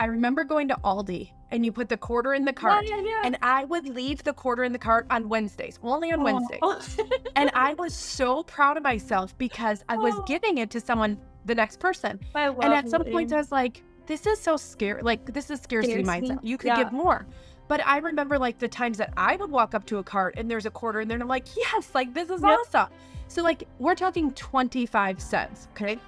I remember going to Aldi and you put the quarter in the cart, and I would leave the quarter in the cart on Wednesdays, only on Wednesdays. And I was so proud of myself because I was giving it to someone, the next person. And at some point I was like, this is so scary. Like, this is scarcity mindset. You could give more. But I remember like the times that I would walk up to a cart and there's a quarter in there and I'm like, yes, like this is awesome. So like we're talking 25 cents. Okay.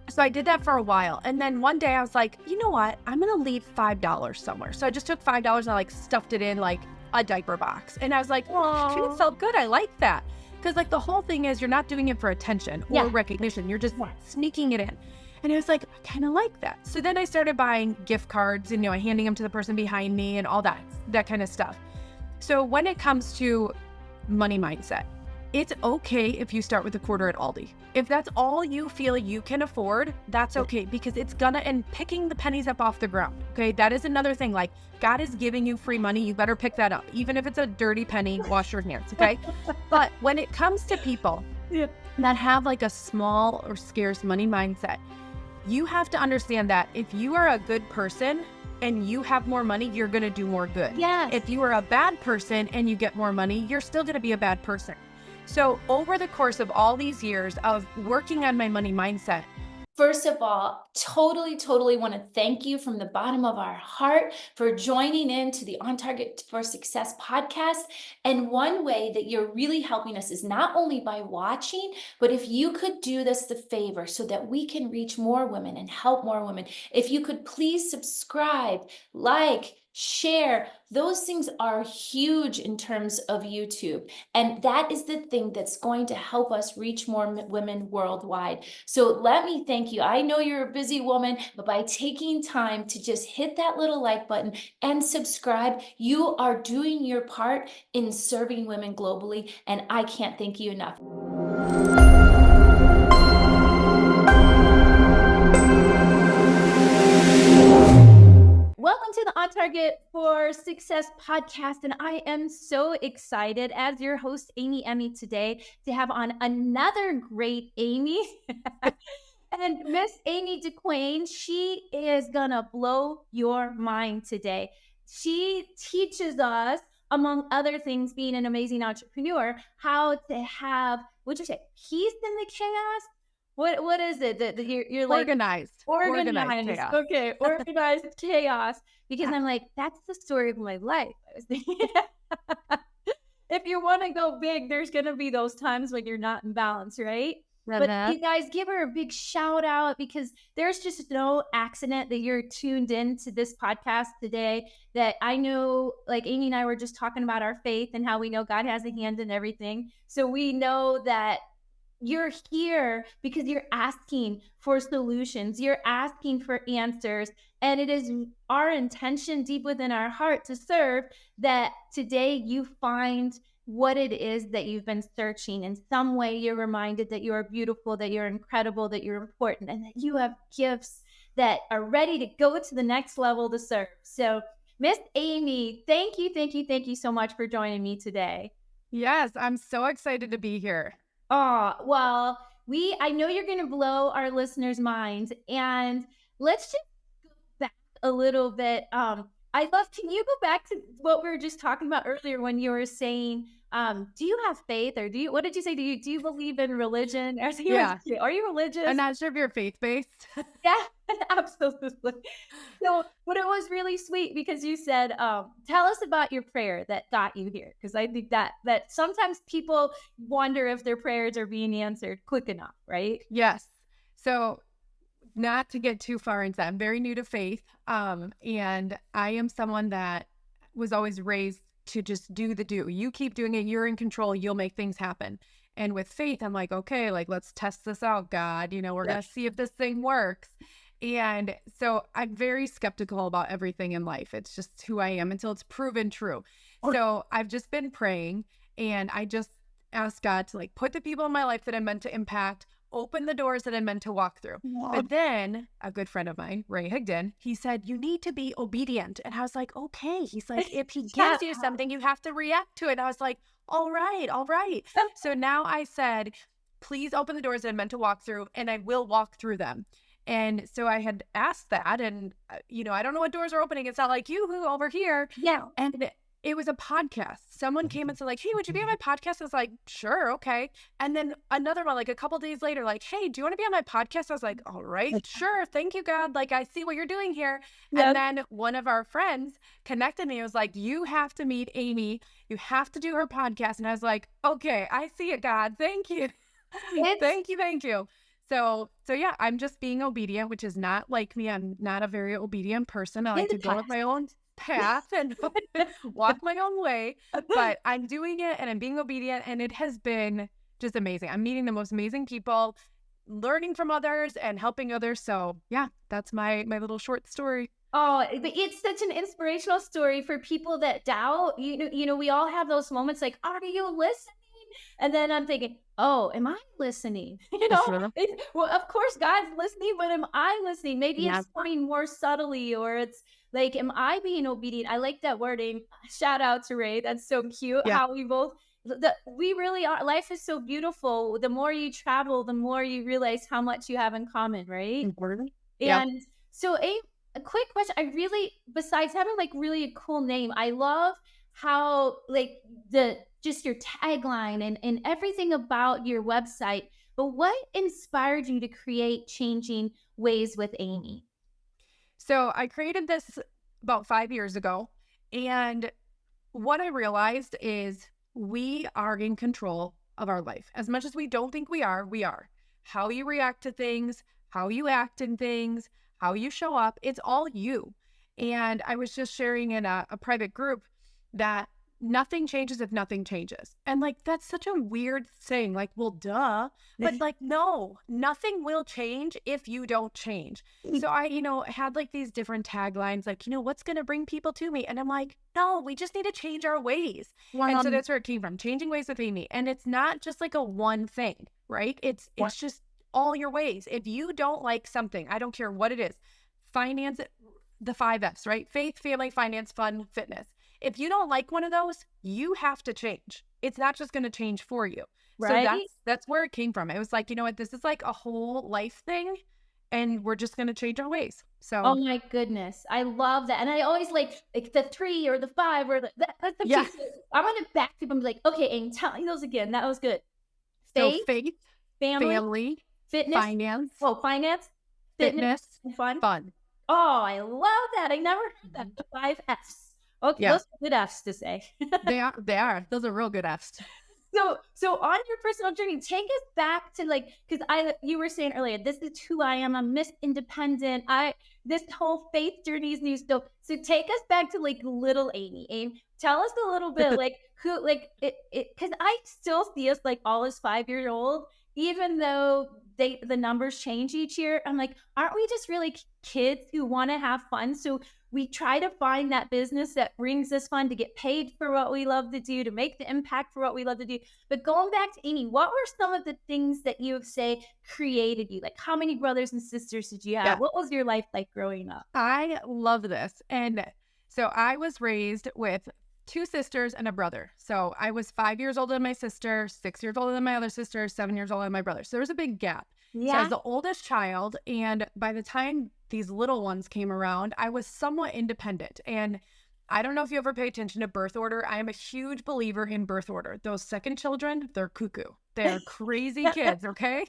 So I did that for a while. And then one day I was like, you know what? I'm going to leave $5 somewhere. So I just took $5 and I like stuffed it in like a diaper box. And I was like, oh, it felt good. I like that. Because like the whole thing is you're not doing it for attention or recognition. You're just sneaking it in. And I was like, I kind of like that. So then I started buying gift cards and, handing them to the person behind me and all that kind of stuff. So when it comes to money mindset, it's okay if you start with a quarter at Aldi. If that's all you feel you can afford, that's okay, because it's and picking the pennies up off the ground. Okay. That is another thing. Like, God is giving you free money. You better pick that up. Even if it's a dirty penny, wash your hands. Okay. But when it comes to people that have like a small or scarce money mindset, you have to understand that if you are a good person and you have more money, you're going to do more good. Yes. If you are a bad person and you get more money, you're still going to be a bad person. So over the course of all these years of working on my money mindset, first of all, totally want to thank you from the bottom of our heart for joining in to the On Target for Success podcast. And one way that you're really helping us is not only by watching, but if you could do us the favor so that we can reach more women and help more women, if you could please subscribe, like, share. Those things are huge in terms of YouTube. And that is the thing that's going to help us reach more women worldwide. So let me thank you. I know you're a busy woman, but by taking time to just hit that little like button and subscribe, you are doing your part in serving women globally. And I can't thank you enough. Welcome to the On Target for Success podcast, and I am so excited as your host, Amy Emmy, today to have on another great Amy. And Miss Amy Dequaine, she is gonna blow your mind today. She teaches us, among other things, being an amazing entrepreneur, how to have, what'd you say, peace in the chaos? What is it that you're like organized chaos. Okay, organized chaos. Because I'm like, that's the story of my life. I was thinking, if you want to go big, there's gonna be those times when you're not in balance, right? But you guys, give her a big shout out, because there's just no accident that you're tuned in to this podcast today. That I know, like Amy and I were just talking about our faith and how we know God has a hand in everything. So we know that you're here because you're asking for solutions. You're asking for answers. And it is our intention deep within our heart to serve, that today you find what it is that you've been searching. In some way, you're reminded that you are beautiful, that you're incredible, that you're important, and that you have gifts that are ready to go to the next level to serve. So, Miss Amy, thank you so much for joining me today. Yes, I'm so excited to be here. Oh, well, I know you're going to blow our listeners' minds, and let's just go back a little bit. Can you go back to what we were just talking about earlier when you were saying, do you have faith, or what did you say? Do you believe in religion? Are you religious? I'm not sure if you're faith-based. Yeah, absolutely. So, but it was really sweet because you said, tell us about your prayer that got you here. Because I think that sometimes people wonder if their prayers are being answered quick enough, right? Yes. So not to get too far into that, I'm very new to faith. And I am someone that was always raised to just do. You keep doing it. You're in control. You'll make things happen. And with faith, I'm like, okay, like, let's test this out, God. We're going to see if this thing works. And so I'm very skeptical about everything in life. It's just who I am until it's proven true. So I've just been praying, and I just asked God to like put the people in my life that I'm meant to impact, open the doors that I'm meant to walk through. Wow. But then a good friend of mine, Ray Higdon, he said, you need to be obedient. And I was like, okay. He's like, if he gives you something, you have to react to it. And I was like, all right. So now I said, please open the doors that I'm meant to walk through, and I will walk through them. And so I had asked that, and I don't know what doors are opening. It's not like you over here. Yeah. And it was a podcast. Someone came and said like, hey, would you be on my podcast? I was like, sure. Okay. And then another one, like a couple days later, like, hey, do you want to be on my podcast? I was like, all right, sure. Thank you, God. Like, I see what you're doing here. Yeah. And then one of our friends connected me. It was like, you have to meet Amy. You have to do her podcast. And I was like, okay, I see it, God. Thank you. Thank you. So yeah, I'm just being obedient, which is not like me. I'm not a very obedient person. I like to go with my own path and walk my own way, but I'm doing it and I'm being obedient, and it has been just amazing. I'm meeting the most amazing people, learning from others and helping others. So yeah, that's my little short story. Oh, but it's such an inspirational story for people that doubt. We all have those moments like, are you listening? And then I'm thinking, oh, am I listening? Well, of course God's listening, but am I listening? Maybe it's coming more subtly, or it's like, am I being obedient? I like that wording. Shout out to Ray. That's so cute. Yeah. How we really are. Life is so beautiful. The more you travel, the more you realize how much you have in common, right? Important. And so a quick question. Besides having like really a cool name, I love how like just your tagline and everything about your website. But what inspired you to create Changing Ways with Amy? So I created this about 5 years ago, and what I realized is we are in control of our life. As much as we don't think we are, we are. How you react to things, how you act in things, how you show up, it's all you. And I was just sharing in a private group that nothing changes if nothing changes. And like, that's such a weird saying, like, well, duh. But like, no, nothing will change if you don't change. So I, had like these different taglines, like, what's going to bring people to me? And I'm like, no, we just need to change our ways. And so that's where it came from, Changing Ways with Amy. And it's not just like a one thing, right? It's just all your ways. If you don't like something, I don't care what it is, finance, the 5 F's, right? Faith, family, finance, fun, fitness. If you don't like one of those, you have to change. It's not just going to change for you. Right? So that's where it came from. It was like, you know what, this is like a whole life thing, and we're just going to change our ways. So, oh my goodness, I love that. And I always like the 3 or the 5 or that's the piece. I want to back people and be like, okay, Amy, tell me those again. That was good. Faith, family, fitness, finance, fitness, fun. Oh, I love that. I never heard that. The 5 F's. Okay, those are good F's to say. They are. Those are real good F's. So on your personal journey, take us back to like, because you were saying earlier, this is who I am. I'm Miss Independent. This whole faith journey is new. So take us back to like little Amy. Amy, tell us a little bit like who, like it, because I still see us like all as 5-year-old, even though the numbers change each year. I'm like, aren't we just really kids who want to have fun? So we try to find that business that brings us fun, to get paid for what we love to do, to make the impact for what we love to do. But going back to Amy, what were some of the things that you say created you? Like, how many brothers and sisters did you have? Yeah. What was your life like growing up? I love this. And so I was raised with 2 sisters and a brother. So I was 5 years older than my sister, 6 years older than my other sister, 7 years older than my brother. So there was a big gap. Yeah. So I was the oldest child. And by the time these little ones came around, I was somewhat independent. And I don't know if you ever pay attention to birth order. I am a huge believer in birth order. Those second children, they're cuckoo. They're crazy kids, okay?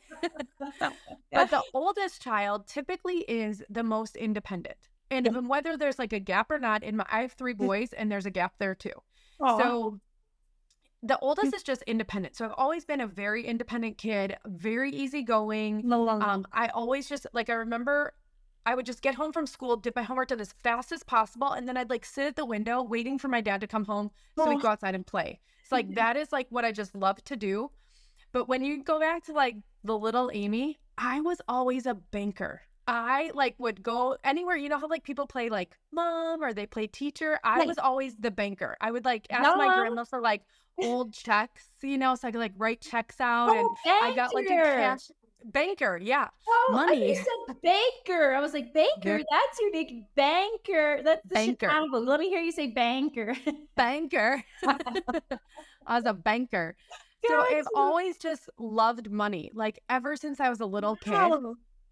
But the oldest child typically is the most independent. And even whether there's like a gap or not, I have 3 boys and there's a gap there too. Aww. So the oldest is just independent. So I've always been a very independent kid, very easygoing. I always just I remember I would just get home from school, get my homework done as fast as possible. And then I'd like sit at the window waiting for my dad to come home so we'd go outside and play. So like that is like what I just love to do. But when you go back to like the little Amy, I was always a banker. I like would go anywhere, you know how like people play like mom or they play teacher. I was always the banker. I would like ask my grandma for like old checks, so I could like write checks out, and I got like a cash banker. Yeah. Oh, money. I said banker. I was like, banker, that's your nickname. Banker. That's the banker. Chicago. Let me hear you say banker. Banker. I was a banker. So I've always just loved money. Like ever since I was a little kid,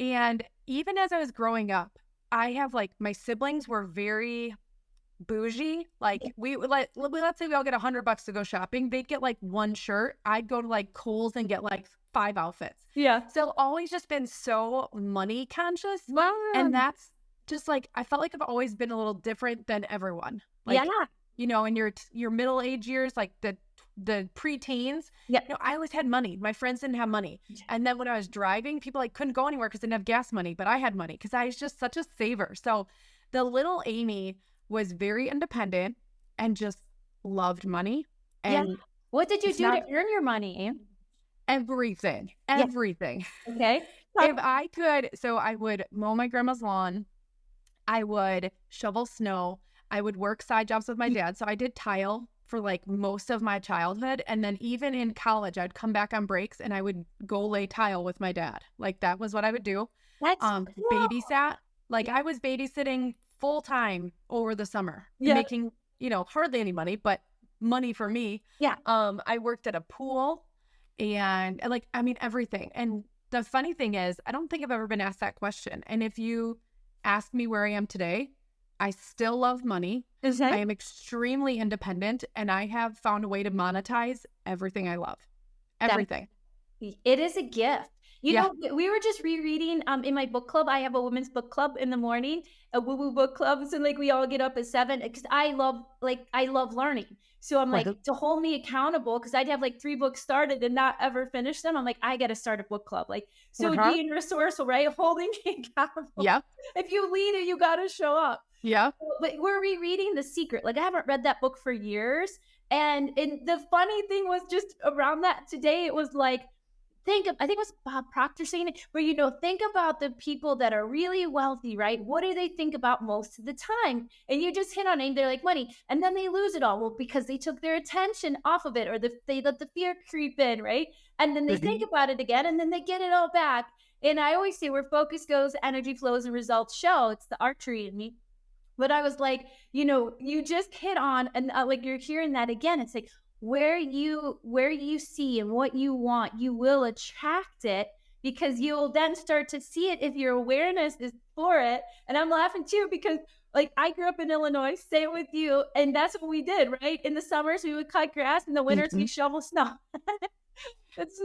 And even as I was growing up, I have like, my siblings were very bougie. Like let's say we all get $100 to go shopping. They'd get like one shirt. I'd go to like Kohl's and get like 5 outfits. Yeah. So always just been so money conscious. Wow. And that's just like, I felt like I've always been a little different than everyone. Like, Yeah. you know, in your middle age years, like the preteens, Yeah. you know, I always had money. My friends didn't have money. And then when I was driving, people like couldn't go anywhere because they didn't have gas money, but I had money because I was just such a saver. So the little Amy was very independent and just loved money. And what did you do to earn your money? everything. Okay. If I could, so I would mow my grandma's lawn. I would shovel snow. I would work side jobs with my dad. So I did tile for like most of my childhood. And then even in college, I'd come back on breaks and I would go lay tile with my dad. Like that was what I would do. That's babysat. Like I was babysitting full time over the summer, making, you know, hardly any money, but money for me. Yeah. I worked at a pool and like, I mean, everything. And the funny thing is, I don't think I've ever been asked that question. And if you ask me where I am today, I still love money. Okay. I am extremely independent and I have found a way to monetize everything I love. Everything. It is a gift. You know, we were just rereading in my book club. I have a women's book club in the morning, a woo-woo book club. So like we all get up at 7 because I love learning. So I'm like, to hold me accountable, because I'd have like 3 books started and not ever finish them. I'm like, I got to start a book club. Like, so being resourceful, right? Holding me accountable. Yeah. If you lead it, you got to show up. Yeah. But we're rereading The Secret. Like I haven't read that book for years. And the funny thing was just around that today, it was like, I think it was Bob Proctor saying it, where, you know, think about the people that are really wealthy, right? What do they think about most of the time? And you just hit on it, they're like money. And then they lose it all. Well, because they took their attention off of it, or they let the fear creep in, right? And then they think about it again, and then they get it all back. And I always say, where focus goes, energy flows and results show. It's the archery in me. But I was like, you know, you just hit on, and like you're hearing that again. It's like, where you see and what you want, you will attract it, because you'll then start to see it if your awareness is for it. And I'm laughing too, because like I grew up in Illinois, same with you, and that's what we did, right? In the summers we would cut grass, in the winters we shovel snow.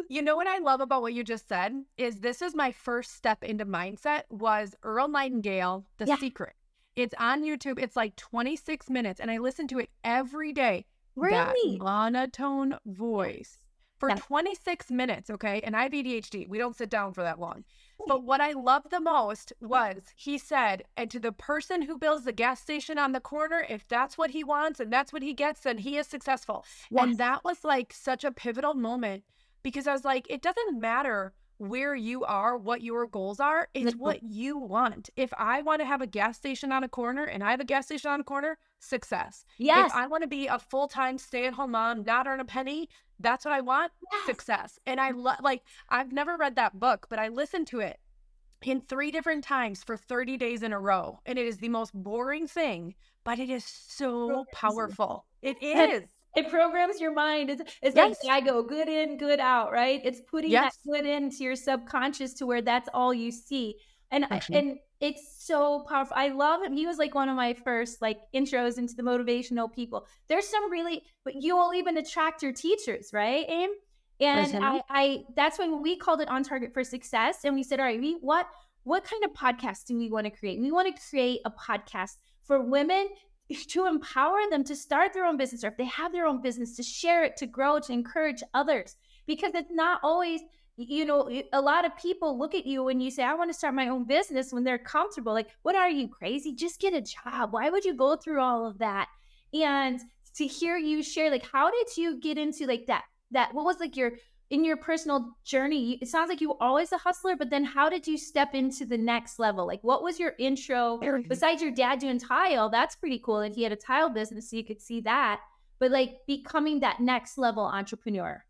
You know what I love about what you just said is this is my first step into mindset was Earl Nightingale, The Secret. It's on YouTube. It's like 26 minutes and I listen to it every day. Really? That monotone voice for 26 minutes, okay? And I have ADHD. We don't sit down for that long. But what I loved the most was he said, and to the person who builds the gas station on the corner, if that's what he wants and that's what he gets, then he is successful. Yes. And that was like such a pivotal moment, because I was like, it doesn't matter where you are, what your goals are, it's what you want. If I want to have a gas station on a corner and I have a gas station on a corner, success. Yes. If I want to be a full-time stay-at-home mom, not earn a penny, that's what I want, success. And I like, I've never read that book, but I listened to it in 3 different times for 30 days in a row. And it is the most boring thing, but it is so powerful. It is. It programs your mind. It's like I go good in, good out, right? It's putting that good into your subconscious to where that's all you see. And it's so powerful. I love him. He was like one of my first like intros into the motivational people. There's some really, but you will even attract your teachers, right, Aim? And I that's when we called it On Target for Success. And we said, all right, what kind of podcast do we want to create? We want to create a podcast for women to empower them to start their own business, or if they have their own business, to share it, to grow, to encourage others. Because it's not always, you know, a lot of people look at you when you say, I want to start my own business, when they're comfortable. Like, what are you, crazy? Just get a job. Why would you go through all of that? And to hear you share, like, how did you get into like that, what was like in your personal journey? It sounds like you were always a hustler, but then how did you step into the next level? Like, what was your intro? Besides your dad doing tile, that's pretty cool. And he had a tile business, so you could see that. But like becoming that next level entrepreneur.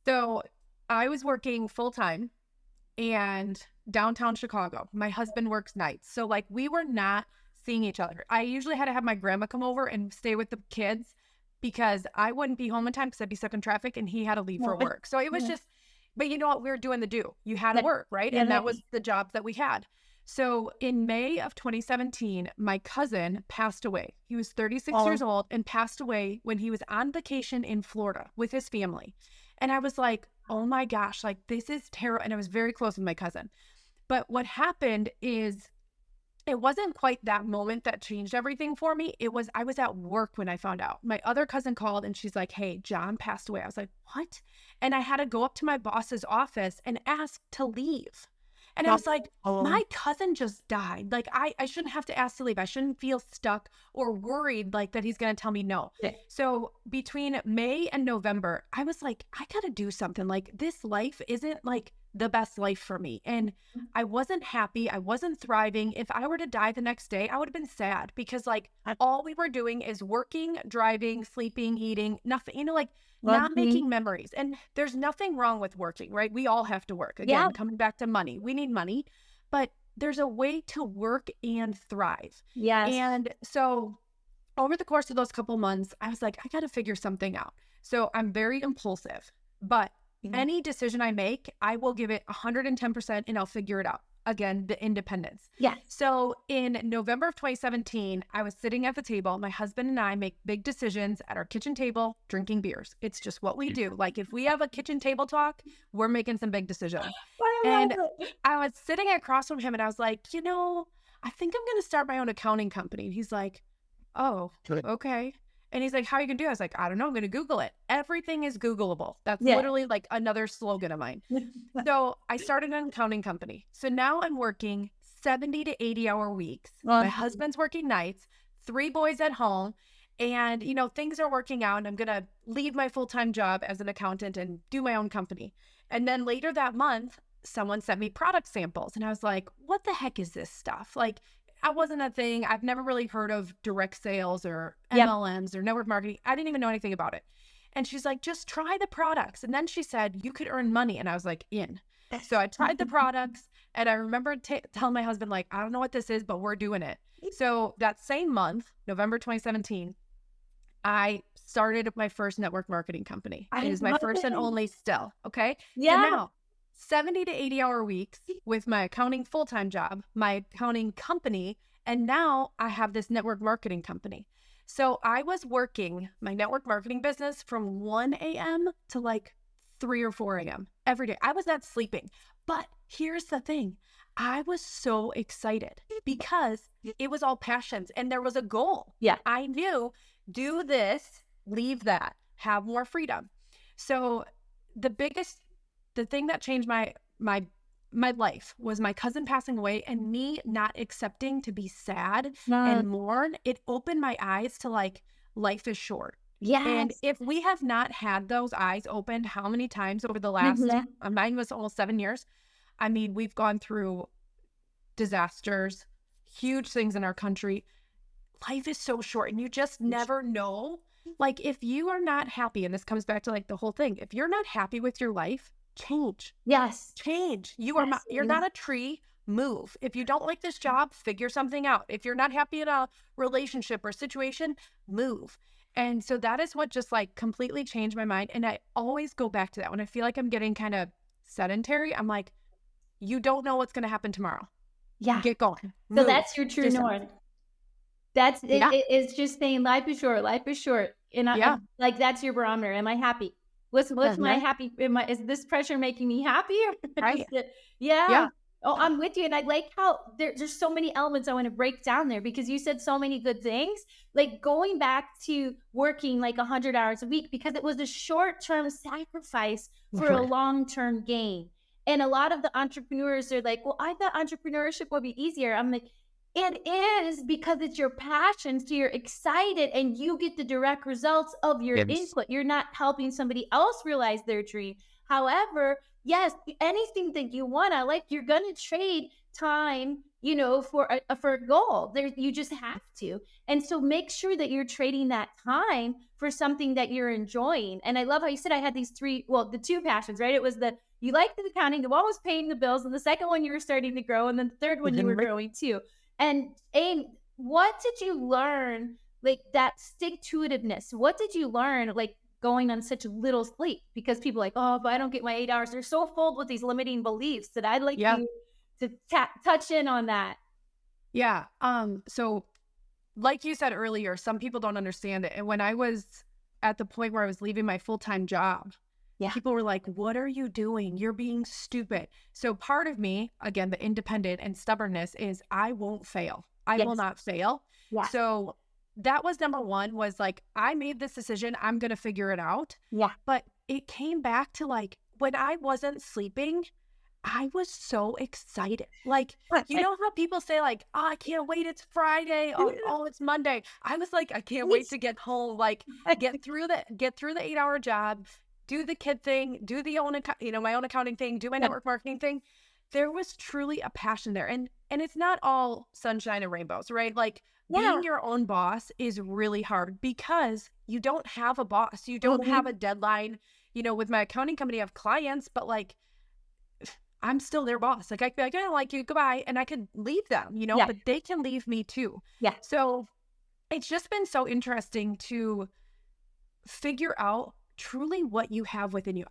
So I was working full time and downtown Chicago. My husband works nights. So like we were not seeing each other. I usually had to have my grandma come over and stay with the kids, because I wouldn't be home in time because I'd be stuck in traffic and he had to leave for work. So it was just, But you know what? We were doing the do. You had to work, right? Yeah, And that was the jobs that we had. So in May of 2017, my cousin passed away. He was 36 years old and passed away when he was on vacation in Florida with his family. And I was like, oh my gosh, like this is terrible. And I was very close with my cousin. But what happened is it wasn't quite that moment that changed everything for me. It was, I was at work when I found out. My other cousin called and she's like, hey, John passed away. I was like, what? And I had to go up to my boss's office and ask to leave. And I was like, my cousin just died. Like, I shouldn't have to ask to leave. I shouldn't feel stuck or worried like that he's going to tell me no. Yeah. So between May and November, I was like, I got to do something. Like, this life isn't like the best life for me. And I wasn't happy. I wasn't thriving. If I were to die the next day, I would have been sad because like all we were doing is working, driving, sleeping, eating, nothing, you know, like not making memories. And there's nothing wrong with working, right? We all have to work. Again, coming back to money. We need money, but there's a way to work and thrive. Yes. And so over the course of those couple months, I was like, I got to figure something out. So I'm very impulsive, but any decision I make, I will give it 110% and I'll figure it out. Again, the independence. Yes. So in November of 2017, I was sitting at the table. My husband and I make big decisions at our kitchen table, drinking beers. It's just what we do. Like if we have a kitchen table talk, we're making some big decisions. And I was sitting across from him and I was like, you know, I think I'm going to start my own accounting company. And he's like, oh, okay. And he's like, how are you going to do it? I was like, I don't know. I'm going to Google it. Everything is Googleable. That's literally like another slogan of mine. So I started an accounting company. So now I'm working 70 to 80 hour weeks. My husband's working nights, 3 boys at home. And, you know, things are working out. And I'm going to leave my full-time job as an accountant and do my own company. And then later that month, someone sent me product samples. And I was like, what the heck is this stuff? Like, I wasn't a thing. I've never really heard of direct sales or MLMs or network marketing. I didn't even know anything about it. And she's like, just try the products. And then she said, you could earn money. And I was like, in. So I tried the products and I remember telling my husband, like, I don't know what this is, but we're doing it. So that same month, November 2017, I started my first network marketing company. It is my first and only still. Okay. Yeah. So now 70 to 80 hour weeks with my accounting full-time job, my accounting company, and now I have this network marketing company. So I was working my network marketing business from 1 a.m. to like 3 or 4 a.m. every day. I was not sleeping. But here's the thing. I was so excited because it was all passions and there was a goal. Yeah. I knew, do this, leave that, have more freedom. So the thing that changed my life was my cousin passing away and me not accepting to be sad and mourn. It opened my eyes to like, life is short. Yes. And if we have not had those eyes opened, how many times over the last, mine was almost 7 years. I mean, we've gone through disasters, huge things in our country. Life is so short and you just never know. Like if you are not happy, and this comes back to like the whole thing, if you're not happy with your life, change. Yes. Change. You're not a tree. Move. If you don't like this job, figure something out. If you're not happy in a relationship or situation, move. And so that is what just like completely changed my mind. And I always go back to that when I feel like I'm getting kind of sedentary. I'm like, you don't know what's going to happen tomorrow. Yeah. Get going. So Move. that's your true north. That's it. It's just saying life is short. Life is short. And I like that's your barometer. Am I happy? What's my happy? Is this pressure making me happy? Right. Yeah. Oh, I'm with you. And I like how there's so many elements I want to break down there because you said so many good things. Like going back to working like 100 hours a week because it was a short-term sacrifice for a long-term gain. And a lot of the entrepreneurs are like, well, I thought entrepreneurship would be easier. I'm like, it is because it's your passion. So you're excited and you get the direct results of your input. You're not helping somebody else realize their dream. However, yes, anything that you want to, like, you're going to trade time, you know, for a goal. You just have to. And so make sure that you're trading that time for something that you're enjoying. And I love how you said I had these the 2 passions, right? It was you liked the accounting, the one was paying the bills, and the second one you were starting to grow, and then the third one you were growing too. And what did you learn, like that stick-to-itiveness? What did you learn, like going on such little sleep because people are like, oh, if I don't get my 8 hours, they're so filled with these limiting beliefs that I'd like Yeah. you to touch in on that. Yeah. So like you said earlier, some people don't understand it. And when I was at the point where I was leaving my full-time job, Yeah. people were like, what are you doing? You're being stupid. So part of me, again, the independent and stubbornness is I won't fail. I will Yes. not fail. Yeah. So that was number one, was like, I made this decision. I'm going to figure it out. Yeah. But it came back to like, when I wasn't sleeping, I was so excited. Like, you know how people say like, oh, I can't wait, it's Friday. Oh, it's Monday. I was like, I can't wait to get home, like get through the 8-hour job, do the kid thing, do the own, my own accounting thing, do my network marketing thing. There was truly a passion there. And it's not all sunshine and rainbows, right? Like being your own boss is really hard because you don't have a boss. You don't have a deadline. With my accounting company, I have clients, but like, I'm still their boss. Like I could be like, I don't like you, goodbye. And I could leave them, but they can leave me too. Yeah. So it's just been so interesting to figure out truly what you have within you.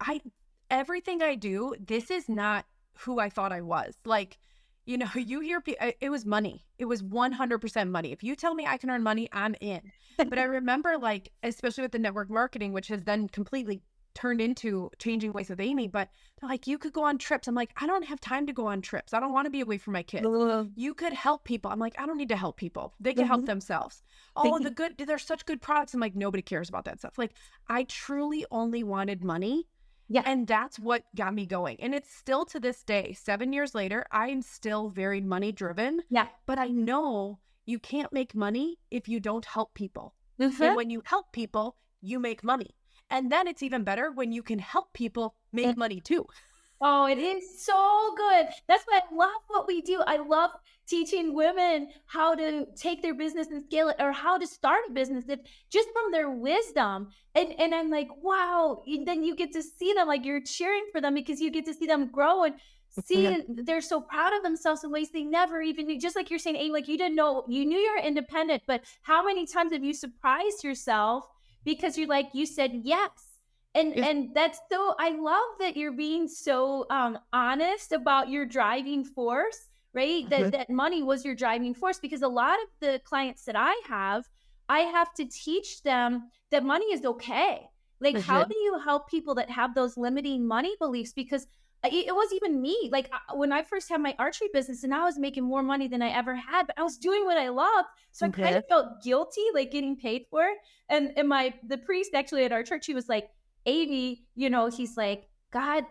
Everything I do, this is not who I thought I was. Like, you hear it was money. It was 100% money. If you tell me I can earn money, I'm in. But I remember like, especially with the network marketing, which has then completely turned into changing ways with Amy, but they're like, you could go on trips. I'm like, I don't have time to go on trips. I don't want to be away from my kids. You could help people. I'm like, I don't need to help people. They can help themselves. Oh, there's such good products. I'm like, nobody cares about that stuff. Like I truly only wanted money. Yeah. And that's what got me going. And it's still to this day, 7 years later, I'm still very money driven. Yeah. But I know you can't make money if you don't help people. And when you help people, you make money. And then it's even better when you can help people make money too. Oh, it is so good. That's why I love what we do. I love teaching women how to take their business and scale it, or how to start a business just from their wisdom. And I'm like, wow. Then you get to see them, like you're cheering for them because you get to see them grow and see they're so proud of themselves in ways they never even knew. Just like you're saying, Amy, like you didn't know, you knew you're independent, but how many times have you surprised yourself because you said yes. And that's so, I love that you're being so honest about your driving force, right? That money was your driving force, because a lot of the clients that I have to teach them that money is okay. Like, how do you help people that have those limiting money beliefs? Because it was even me. Like when I first had my archery business and I was making more money than I ever had, but I was doing what I loved. So I kind of felt guilty, like getting paid for it. And the priest actually at our church, he was like, Amy, he's like, God,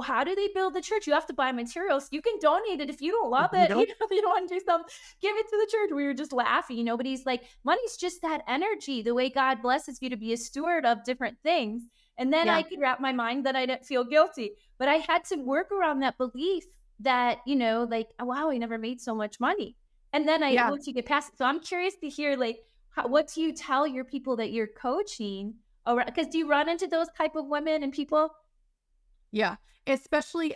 how do they build the church? You have to buy materials. You can donate it if you don't love it. If you don't want to do something, give it to the church. We were just laughing, but he's like, money's just that energy, the way God blesses you to be a steward of different things. And then I could wrap my mind that I didn't feel guilty, but I had to work around that belief that, like, oh, wow, I never made so much money. And then once you get past it. So I'm curious to hear, like, what do you tell your people that you're coaching? Because do you run into those type of women and people? Yeah, especially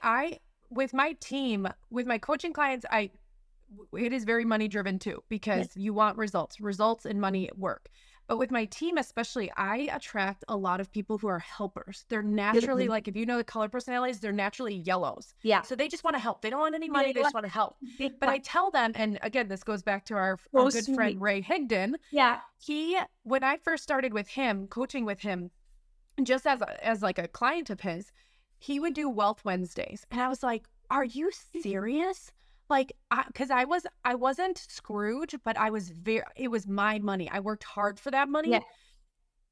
with my team, with my coaching clients, it is very money driven too, because you want results and money at work. But with my team, especially, I attract a lot of people who are helpers. They're naturally, like, if you know the color personalities, they're naturally yellows. Yeah. So they just want to help. They don't want any money. They just want to help. But I tell them, and again, this goes back to our good friend, Ray Higdon. Yeah. When I first started with him, coaching with him, just as like a client of his, he would do Wealth Wednesdays. And I was like, are you serious? Like, because I wasn't Scrooge, but it was my money. I worked hard for that money. Yeah.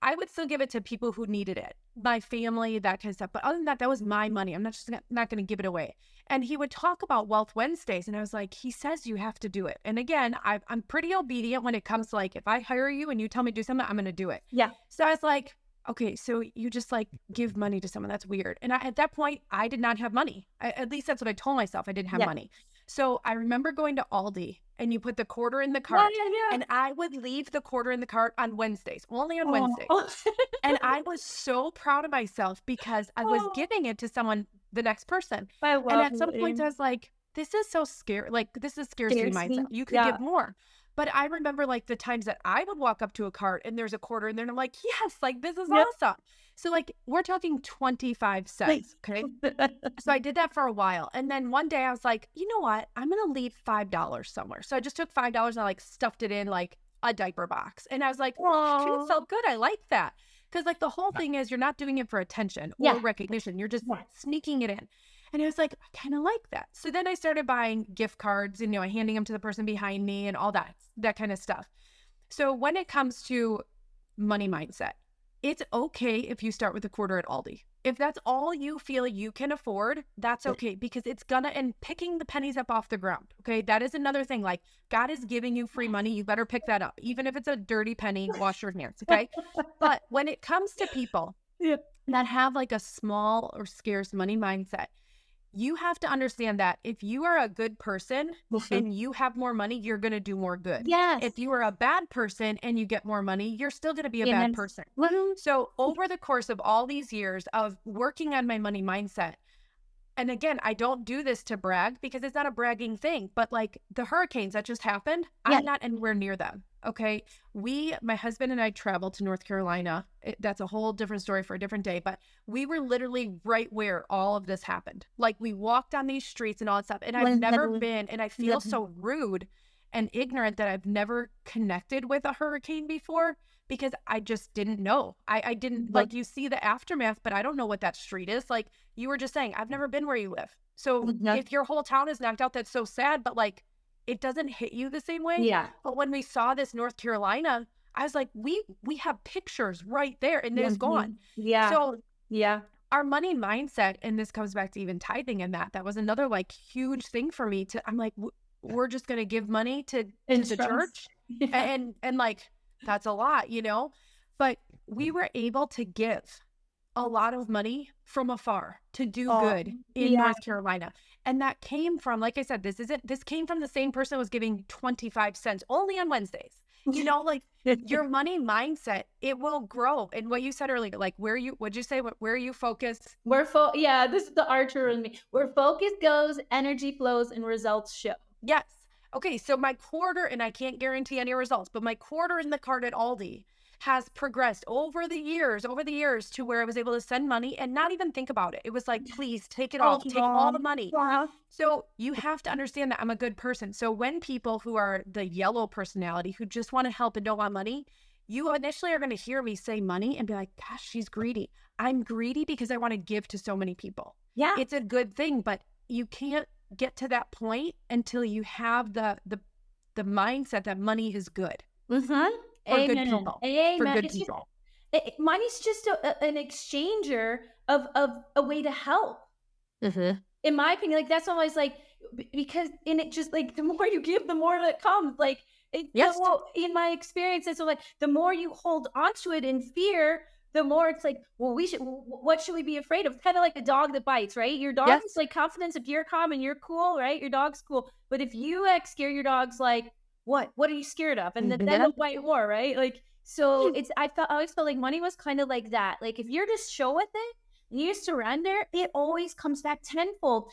I would still give it to people who needed it, my family, that kind of stuff. But other than that, that was my money. I'm not going to give it away. And he would talk about Wealth Wednesdays. And I was like, he says you have to do it. And again, I'm pretty obedient when it comes to, like, if I hire you and you tell me to do something, I'm going to do it. Yeah. So I was like, okay, so you just like give money to someone. That's weird. And at that point, I did not have money. At least that's what I told myself. I didn't have money. So I remember going to Aldi, and you put the quarter in the cart, and I would leave the quarter in the cart on Wednesdays, only on Wednesdays. And I was so proud of myself because I was giving it to someone, the next person. And at some point I was like, this is so scary. Like, this is scarcity mindset. You could give more. But I remember like the times that I would walk up to a cart and there's a quarter and then I'm like, yes, like this is Yep. awesome. So like we're talking 25 cents. Okay. So I did that for a while. And then one day I was like, you know what? I'm going to leave $5 somewhere. So I just took $5 and I like stuffed it in like a diaper box. And I was like, it felt good. I like that. Because like the whole thing is you're not doing it for attention or Yeah. recognition. You're just Yeah. sneaking it in. And I was like, I kind of like that. So then I started buying gift cards and, handing them to the person behind me and all that kind of stuff. So when it comes to money mindset, it's okay if you start with a quarter at Aldi. If that's all you feel you can afford, that's okay, because it's and picking the pennies up off the ground. Okay. That is another thing. Like God is giving you free money. You better pick that up. Even if it's a dirty penny, wash your hands. Okay. But when it comes to people that have like a small or scarce money mindset, you have to understand that if you are a good person and you have more money, you're going to do more good. Yes. If you are a bad person and you get more money, you're still going to be a bad person. So over the course of all these years of working on my money mindset, and again, I don't do this to brag because it's not a bragging thing, but like the hurricanes that just happened, I'm not anywhere near them. Okay. My husband and I traveled to North Carolina. That's a whole different story for a different day, but we were literally right where all of this happened. Like we walked on these streets and all that stuff. And I've never been, and I feel so rude and ignorant that I've never connected with a hurricane before because I just didn't know. I didn't, like, you see the aftermath, but I don't know what that street is. Like you were just saying, I've never been where you live. So if your whole town is knocked out, that's so sad, but like, it doesn't hit you the same way. Yeah. But when we saw this North Carolina, I was like, we have pictures right there and it's gone. Yeah. So yeah. Our money mindset, and this comes back to even tithing and that was another like huge thing for me I'm like, we're just going to give money to the church. Yeah. And like, that's a lot, but we were able to give a lot of money from afar to do good in North Carolina. And that came from, like I said, this came from the same person who was giving 25 cents only on Wednesdays. Like your money mindset, it will grow. And what you said earlier, like what'd you say? Where you focus? This is the archer in me. Where focus goes, energy flows and results show. Yes. Okay. So my quarter, and I can't guarantee any results, but my quarter in the cart at Aldi has progressed over the years to where I was able to send money and not even think about it. It was like, please take it all, take all the money. So you have to understand that I'm a good person. So when people who are the yellow personality, who just want to help and don't want money, you initially are going to hear me say money and be like, gosh, she's greedy. I'm greedy because I want to give to so many people. Yeah. It's a good thing, but you can't get to that point until you have the mindset that money is good. For Amen. good people. Amen. For good people. Money's just an exchanger of a way to help. In my opinion, like that's always like, because in it just like the more you give, the more that comes. Like in my experience, it's so like the more you hold onto it in fear, the more it's like, well, what should we be afraid of? It's kind of like a dog that bites, right? Your dog is like confidence. If you're calm and you're cool, right? Your dog's cool. But if you scare your dogs, like, what are you scared of? And then they'll bite more, right? Like, so I always felt like money was kind of like that. Like if you're just show with it, and you surrender, it always comes back tenfold.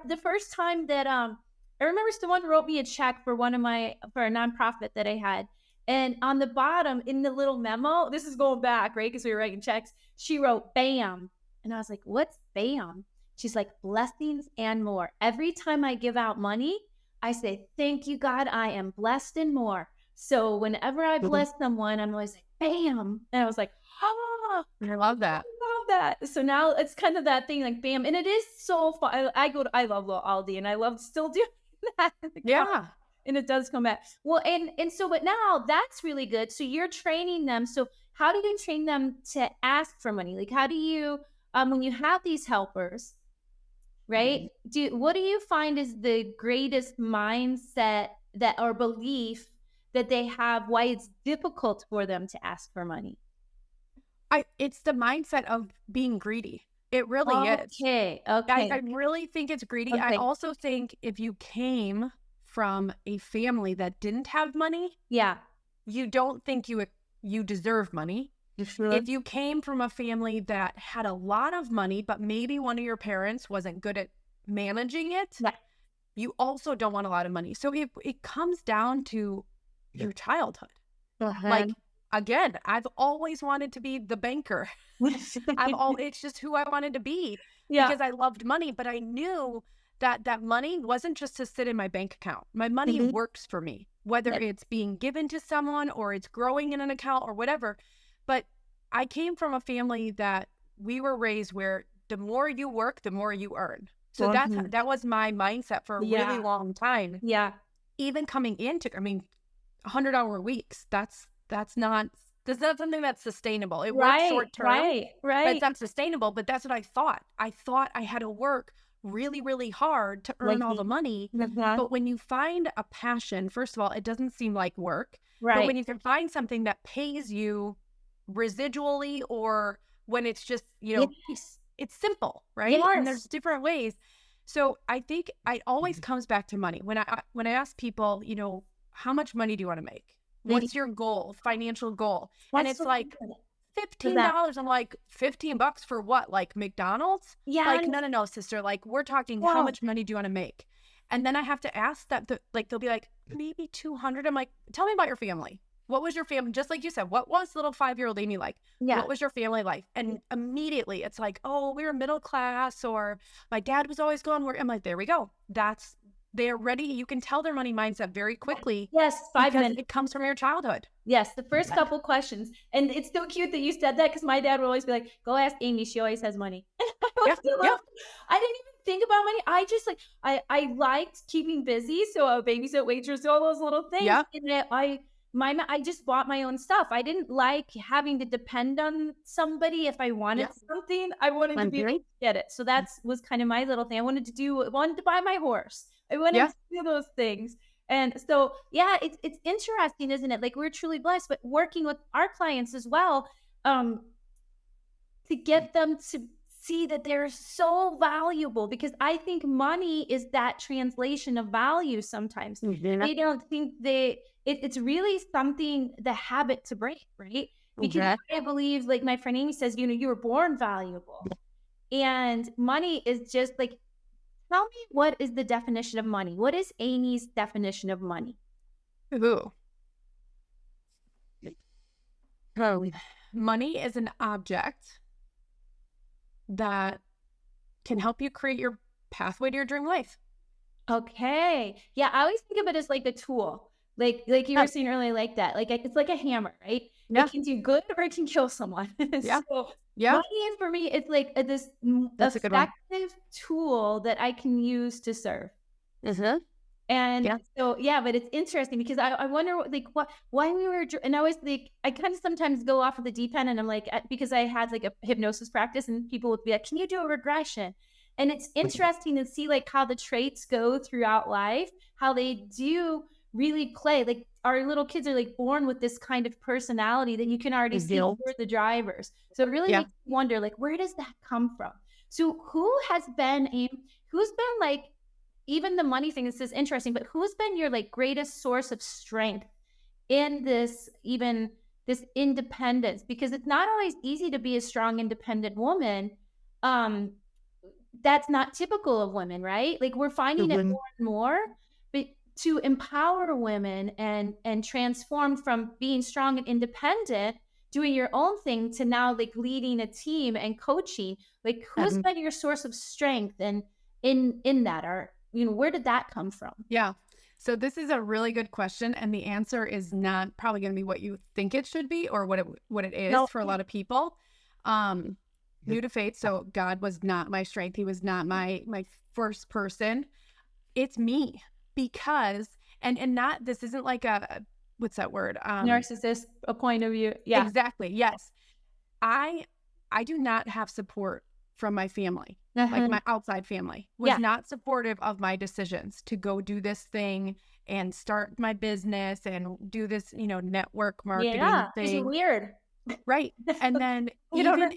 The first time that I remember someone wrote me a check for a nonprofit that I had. And on the bottom in the little memo, this is going back, right? Because we were writing checks. She wrote BAM. And I was like, what's BAM? She's like, blessings and more. Every time I give out money, I say, thank you, God, I am blessed and more. So whenever I bless someone, I'm always like, bam. And I was like, I love that. I love that. So now it's kind of that thing like bam. And it is so fun. I love Aldi and I love still doing that. Yeah. And it does come back. Well, and so, but now that's really good. So you're training them. So how do you train them to ask for money? Like, how do you, when you have these helpers, right? What do you find is the greatest mindset or belief that they have, why it's difficult for them to ask for money? It's the mindset of being greedy. It really is. Okay. I really think it's greedy. Okay. I also think if you came from a family that didn't have money, you don't think you deserve money. If you came from a family that had a lot of money, but maybe one of your parents wasn't good at managing it, you also don't want a lot of money. So it comes down to your childhood. Uh-huh. Like, again, I've always wanted to be the banker. It's just who I wanted to be Yeah. because I loved money, but I knew that money wasn't just to sit in my bank account. My money works for me, whether it's being given to someone or it's growing in an account or whatever. But I came from a family that we were raised where the more you work, the more you earn. So that was my mindset for a really long time. Yeah. Even coming into, 100-hour weeks, that's not something that's sustainable. It works short term, but it's not sustainable. But that's what I thought. I thought I had to work really, really hard to earn all the money. But when you find a passion, first of all, it doesn't seem like work. But when you can find something that pays you residually, or when it's just, it's simple, right? And there's different ways. So I think it always comes back to money. When I ask people, how much money do you want to make? What's your goal, financial goal? And it's like $15. I'm like, $15 for what? Like McDonald's? Yeah. Like, no, sister. Like, we're talking, how much money do you want to make? And then I have to ask that, they'll be like, maybe 200. I'm like, tell me about your family. What was your family? Just like you said, what was little 5-year-old Amy like? Yeah. What was your family like? And immediately it's like, oh, we were middle class, or my dad was always going work. I'm like, there we go. They're ready. You can tell their money mindset very quickly. Yes, 5 minutes. It comes from your childhood. Yes, the first couple questions. And it's so cute that you said that, because my dad would always be like, go ask Amy. She always has money. I didn't even think about money. I just I liked keeping busy. So I babysit, waitress, all those little things. Yeah. And I just bought my own stuff. I didn't like having to depend on somebody. If I wanted something, I wanted to be able to get it. So that was kind of my little thing. I wanted to buy my horse. I wanted to do those things. And so, it's interesting, isn't it? Like, we're truly blessed, but working with our clients as well, to get them to see that they're so valuable, because I think money is that translation of value sometimes. They don't think it's really something, the habit to break, right? Because I believe, like my friend Amy says, you were born valuable. And money is just like, tell me, what is the definition of money? What is Amy's definition of money? Ooh. Money is an object that can help you create your pathway to your dream life. Okay. Yeah, I always think of it as like a tool. Like you were saying earlier, like that. Like, it's like a hammer, right? Yeah. It can do good or it can kill someone. Money, for me, it's like this effective tool that I can use to serve. And so, but it's interesting because I wonder, like, why we were, and I was like, I kind of sometimes go off of the deep end, and I'm like, because I had like a hypnosis practice, and people would be like, can you do a regression? And it's interesting to see like how the traits go throughout life, how they do really play. Like, our little kids are like born with this kind of personality that you can already see who are the drivers. So it really makes you wonder, like, where does that come from? So who's been like, even the money thing, this is interesting, but who's been your like greatest source of strength in this independence? Because it's not always easy to be a strong, independent woman. That's not typical of women, right? Like, we're finding it more and more, but to empower women and transform from being strong and independent, doing your own thing, to now like leading a team and coaching, like, who's been your source of strength and in that, or, where did that come from? Yeah. So this is a really good question. And the answer is not probably going to be what you think it should be, or what it is for a lot of people. New to faith. So God was not my strength. He was not my first person. It's me, because, and not, this isn't like what's that word? Narcissist, a point of view. Yeah, exactly. Yes. I do not have support from my family. Like, my outside family was not supportive of my decisions to go do this thing and start my business and do this, network marketing thing. It's weird. Right. And then you know,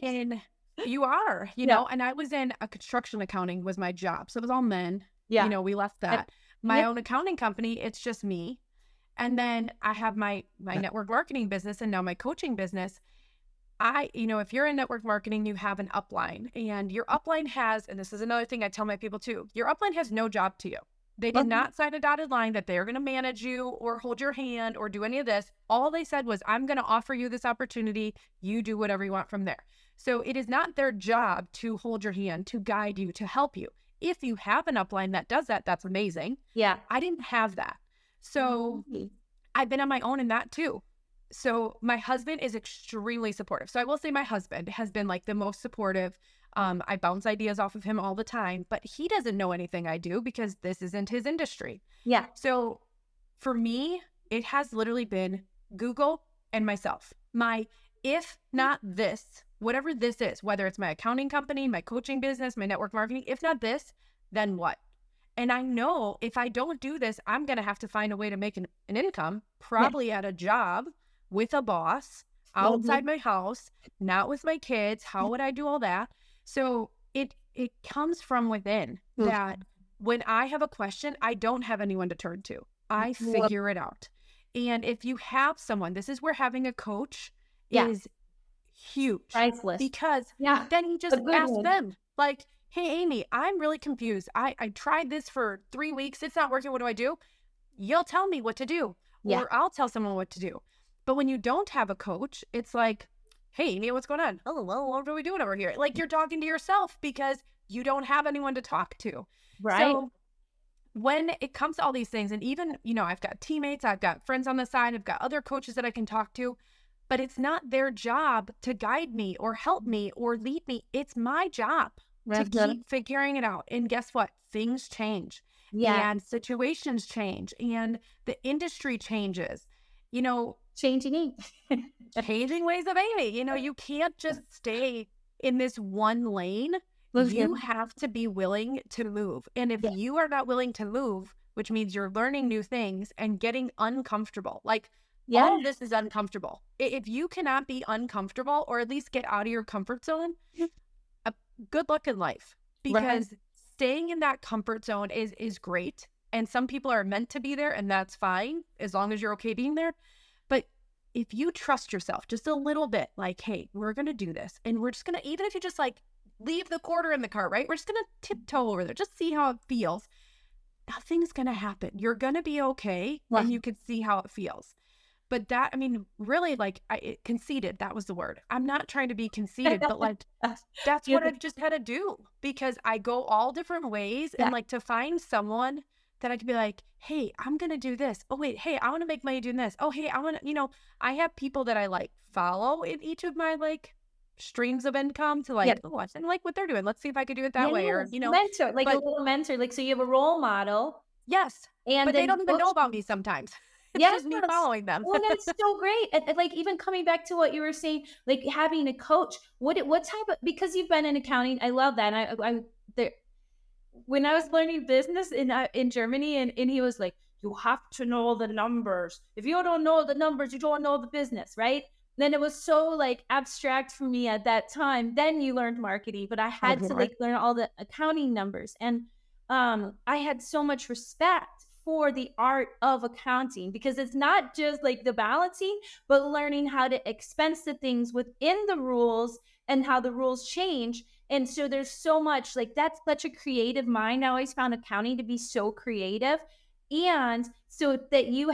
and I was in a construction accounting was my job. So it was all men. Yeah. We left that. My own accounting company, it's just me. And then I have my network marketing business, and now my coaching business. If you're in network marketing, you have an upline, and your upline has, and this is another thing I tell my people too, your upline has no job to you. They did not sign a dotted line that they're going to manage you or hold your hand or do any of this. All they said was, I'm going to offer you this opportunity. You do whatever you want from there. So it is not their job to hold your hand, to guide you, to help you. If you have an upline that does that, that's amazing. Yeah. I didn't have that. So I've been on my own in that too. So my husband is extremely supportive. So I will say my husband has been like the most supportive. I bounce ideas off of him all the time, but he doesn't know anything I do because this isn't his industry. Yeah. So for me, it has literally been Google and myself. If not this, whatever this is, whether it's my accounting company, my coaching business, my network marketing, if not this, then what? And I know if I don't do this, I'm going to have to find a way to make an income, probably at a job with a boss outside my house, not with my kids. How would I do all that? So it comes from within that when I have a question, I don't have anyone to turn to. I figure it out. And if you have someone, this is where having a coach is huge. Priceless. Because then you just ask them, like, hey, Amy, I'm really confused. I tried this for 3 weeks. It's not working. What do I do? You'll tell me what to do. Or I'll tell someone what to do. But when you don't have a coach, it's like, hey, Amy, what's going on? Oh, well, what are we doing over here? Like, you're talking to yourself because you don't have anyone to talk to. Right. So when it comes to all these things, and even, I've got teammates, I've got friends on the side, I've got other coaches that I can talk to, but it's not their job to guide me or help me or lead me. It's my job to keep figuring it out. And guess what? Things change. And situations change. And the industry changes. Changing ways of Amy. You can't just stay in this one lane. You have to be willing to move. And if you are not willing to move, which means you're learning new things and getting uncomfortable, like all of this is uncomfortable. If you cannot be uncomfortable or at least get out of your comfort zone, good luck in life, because staying in that comfort zone is great. And some people are meant to be there, and that's fine as long as you're okay being there. But if you trust yourself just a little bit, like, hey, we're going to do this, and we're just going to, even if you just like leave the quarter in the cart, right? We're just going to tiptoe over there, just see how it feels. Nothing's going to happen. You're going to be okay, and you can see how it feels. But that, really, like, conceited, that was the word. I'm not trying to be conceited, but like, that's what I've just had to do, because I go all different ways. And like, to find someone that I could be like, hey, I'm going to do this. Oh, wait, hey, I want to make money doing this. Oh, hey, I want to, I have people that I like follow in each of my like streams of income to like watch and like what they're doing. Let's see if I could do it that way. Or, mentor, like a little mentor. Like, so you have a role model. Yes. But they don't even know about me sometimes. It's just me following them. Well, that's so great. And like, even coming back to what you were saying, like having a coach, what type of, because you've been in accounting, I love that. And I there, when I was learning business in Germany, and he was like, you have to know the numbers. If you don't know the numbers, you don't know the business, right? Then it was so like abstract for me at that time. Then you learned marketing, but I had to like learn all the accounting numbers. And I had so much respect for the art of accounting, because it's not just like the balancing, but learning how to expense the things within the rules and how the rules change. And so there's so much, like, that's such a creative mind. I always found accounting to be so creative. And so that you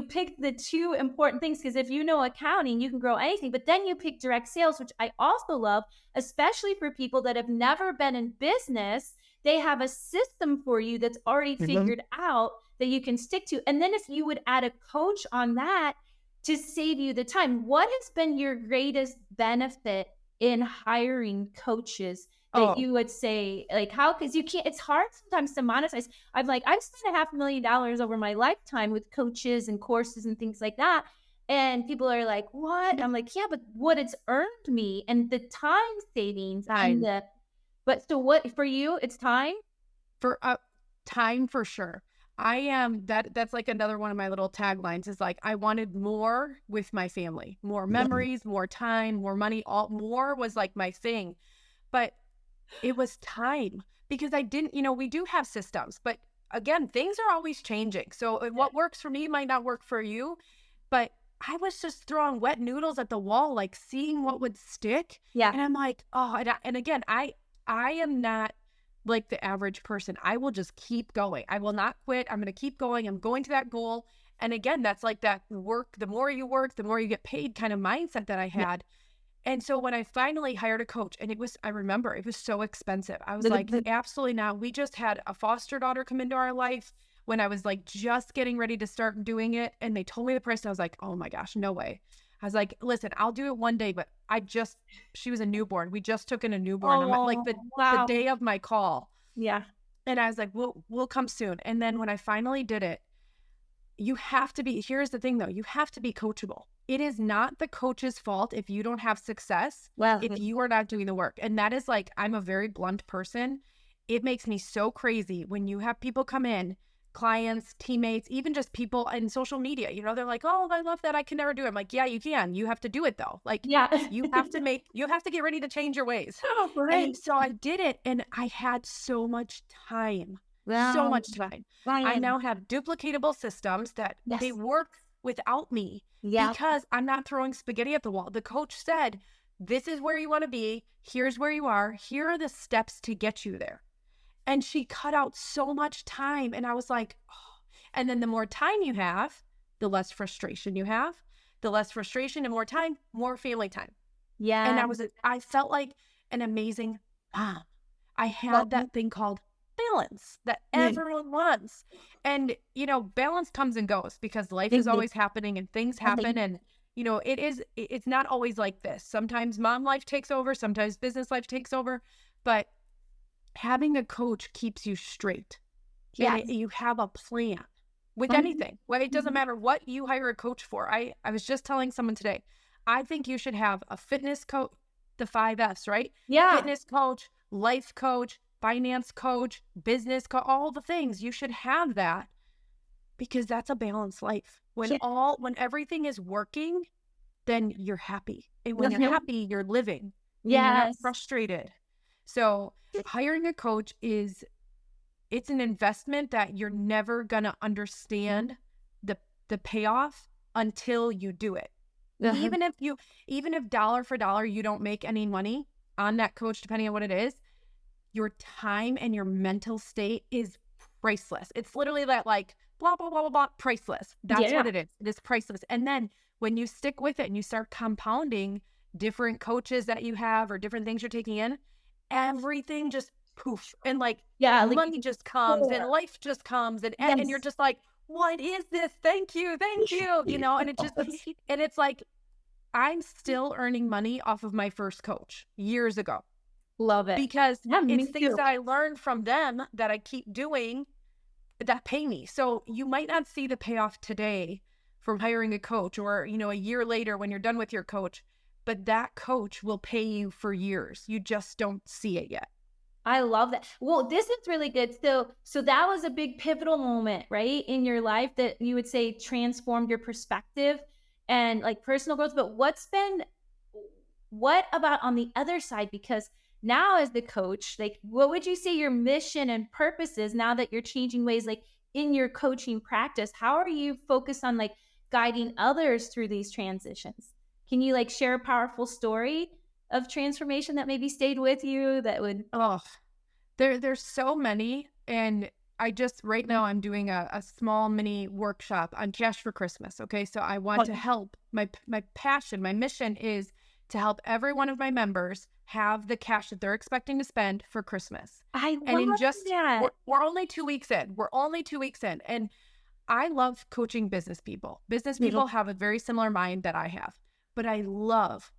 pick the two important things, because if you know accounting, you can grow anything. But then you pick direct sales, which I also love, especially for people that have never been in business. They have a system for you that's already figured out that you can stick to. And then if you would add a coach on that to save you the time, what has been your greatest benefit in hiring coaches that you would say, like, how, because you can't, it's hard sometimes to monetize. I've spent $500,000 over my lifetime with coaches and courses and things like that. And people are like, what? I'm like, yeah, but what it's earned me and the time savings and but so what for you, it's time? For time, for sure. I am that's like another one of my little taglines is like, I wanted more with my family, more memories, more time, more money, more was like my thing. But it was time, because I didn't, we do have systems, but again, things are always changing. So what works for me might not work for you, but I was just throwing wet noodles at the wall, like seeing what would stick. Yeah. And I'm like, oh, and again, I am not like the average person. I will just keep going. I will not quit. I'm going to keep going. I'm going to that goal. And again, that's like that work. The more you work, the more you get paid kind of mindset that I Yeah. had. And so when I finally hired a coach, and I remember it was so expensive. I was The, like, the, absolutely not. We just had a foster daughter come into our life when I was like just getting ready to start doing it. And they told me the price. And I was like, oh my gosh, no way. I was like, listen, I'll do it one day, but she was a newborn. We just took in a newborn. I'm like oh, the wow. day of my call. Yeah. And I was like, we'll come soon. And then when I finally did it, here's the thing though, you have to be coachable. It is not the coach's fault if you don't have success, Well, if you are not doing the work. And that is like, I'm a very blunt person. It makes me so crazy when you have people come in, clients, teammates, even just people in social media, they're like, oh, I love that. I can never do it. I'm like, yeah, you can. You have to do it though. Like yeah. you have to get ready to change your ways. Oh, right. And so I did it, and I had so much time. So Wow. much time. I Ryan. now have duplicatable systems that they Yes. work without me Yeah. because I'm not throwing spaghetti at the wall. The coach said, this is where you want to be. Here's where you are. Here are the steps to get you there. And she cut out so much time. And I was like, oh. And then the more time you have, the less frustration you have. The less frustration and more time, more family time. Yeah. And I felt like an amazing mom. I had that thing called balance that everyone wants. And, balance comes and goes because life is always happening and things happen. And, it's not always like this. Sometimes mom life takes over, sometimes business life takes over, but having a coach keeps you straight. Yeah. And you have a plan with anything. Well, it doesn't matter what you hire a coach for. I was just telling someone today, I think you should have a fitness coach, the 5 F's, right? Yeah. Fitness coach, life coach, finance coach, business coach, all the things. You should have that because that's a balanced life. When everything is working, then you're happy. And when you're happy, you're living. Yes. And you're not frustrated. So hiring a coach it's an investment that you're never going to understand the payoff until you do it. Even if dollar for dollar you don't make any money on that coach, depending on what it is, your time and your mental state is priceless. It's literally that like blah, blah, blah, blah, blah, priceless. That's what it is. It is priceless. And then when you stick with it and you start compounding different coaches that you have or different things you're taking in, everything just poof. And like money just comes and life just comes and you're just like, what is this? Thank you. And it just, and it's like, I'm still earning money off of my first coach years ago. Love it. Because it's things that I learned from them that I keep doing that pay me. So you might not see the payoff today from hiring a coach or, a year later when you're done with your coach, but that coach will pay you for years. You just don't see it yet. I love that. Well, this is really good. So that was a big pivotal moment, right, in your life that you would say transformed your perspective and like personal growth. But what about on the other side? Because now as the coach, like what would you say your mission and purpose is now that you're changing ways, like in your coaching practice? How are you focused on like guiding others through these transitions? Can you like share a powerful story of transformation that maybe stayed with you that would there's so many. And I just right now I'm doing a small mini workshop on cash for Christmas. Okay, so I want to help. My passion, my mission is to help every one of my members have the cash that they're expecting to spend for Christmas. I love that. We're only 2 weeks in. And I love coaching business people. Business people have a very similar mind that I have, but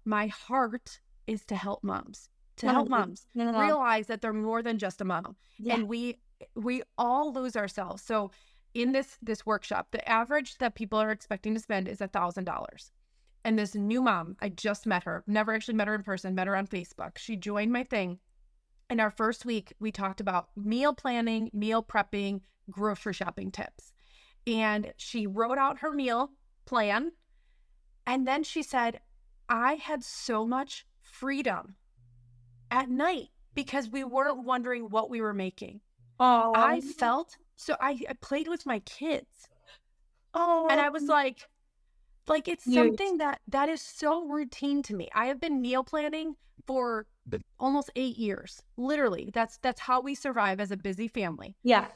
my heart is to help moms, realize that they're more than just a mom. Yeah. And we all lose ourselves. So in this workshop, the average that people are expecting to spend is $1,000. And this new mom, I just met her, never actually met her in person, met her on Facebook. She joined my thing. In our first week, we talked about meal planning, meal prepping, grocery shopping tips. And she wrote out her meal plan. And then she said, I had so much freedom at night because we weren't wondering what we were making. Oh, I played with my kids. Oh, and I was like it's something that is so routine to me. I have been meal planning for almost 8 years. Literally, that's how we survive as a busy family. Yeah.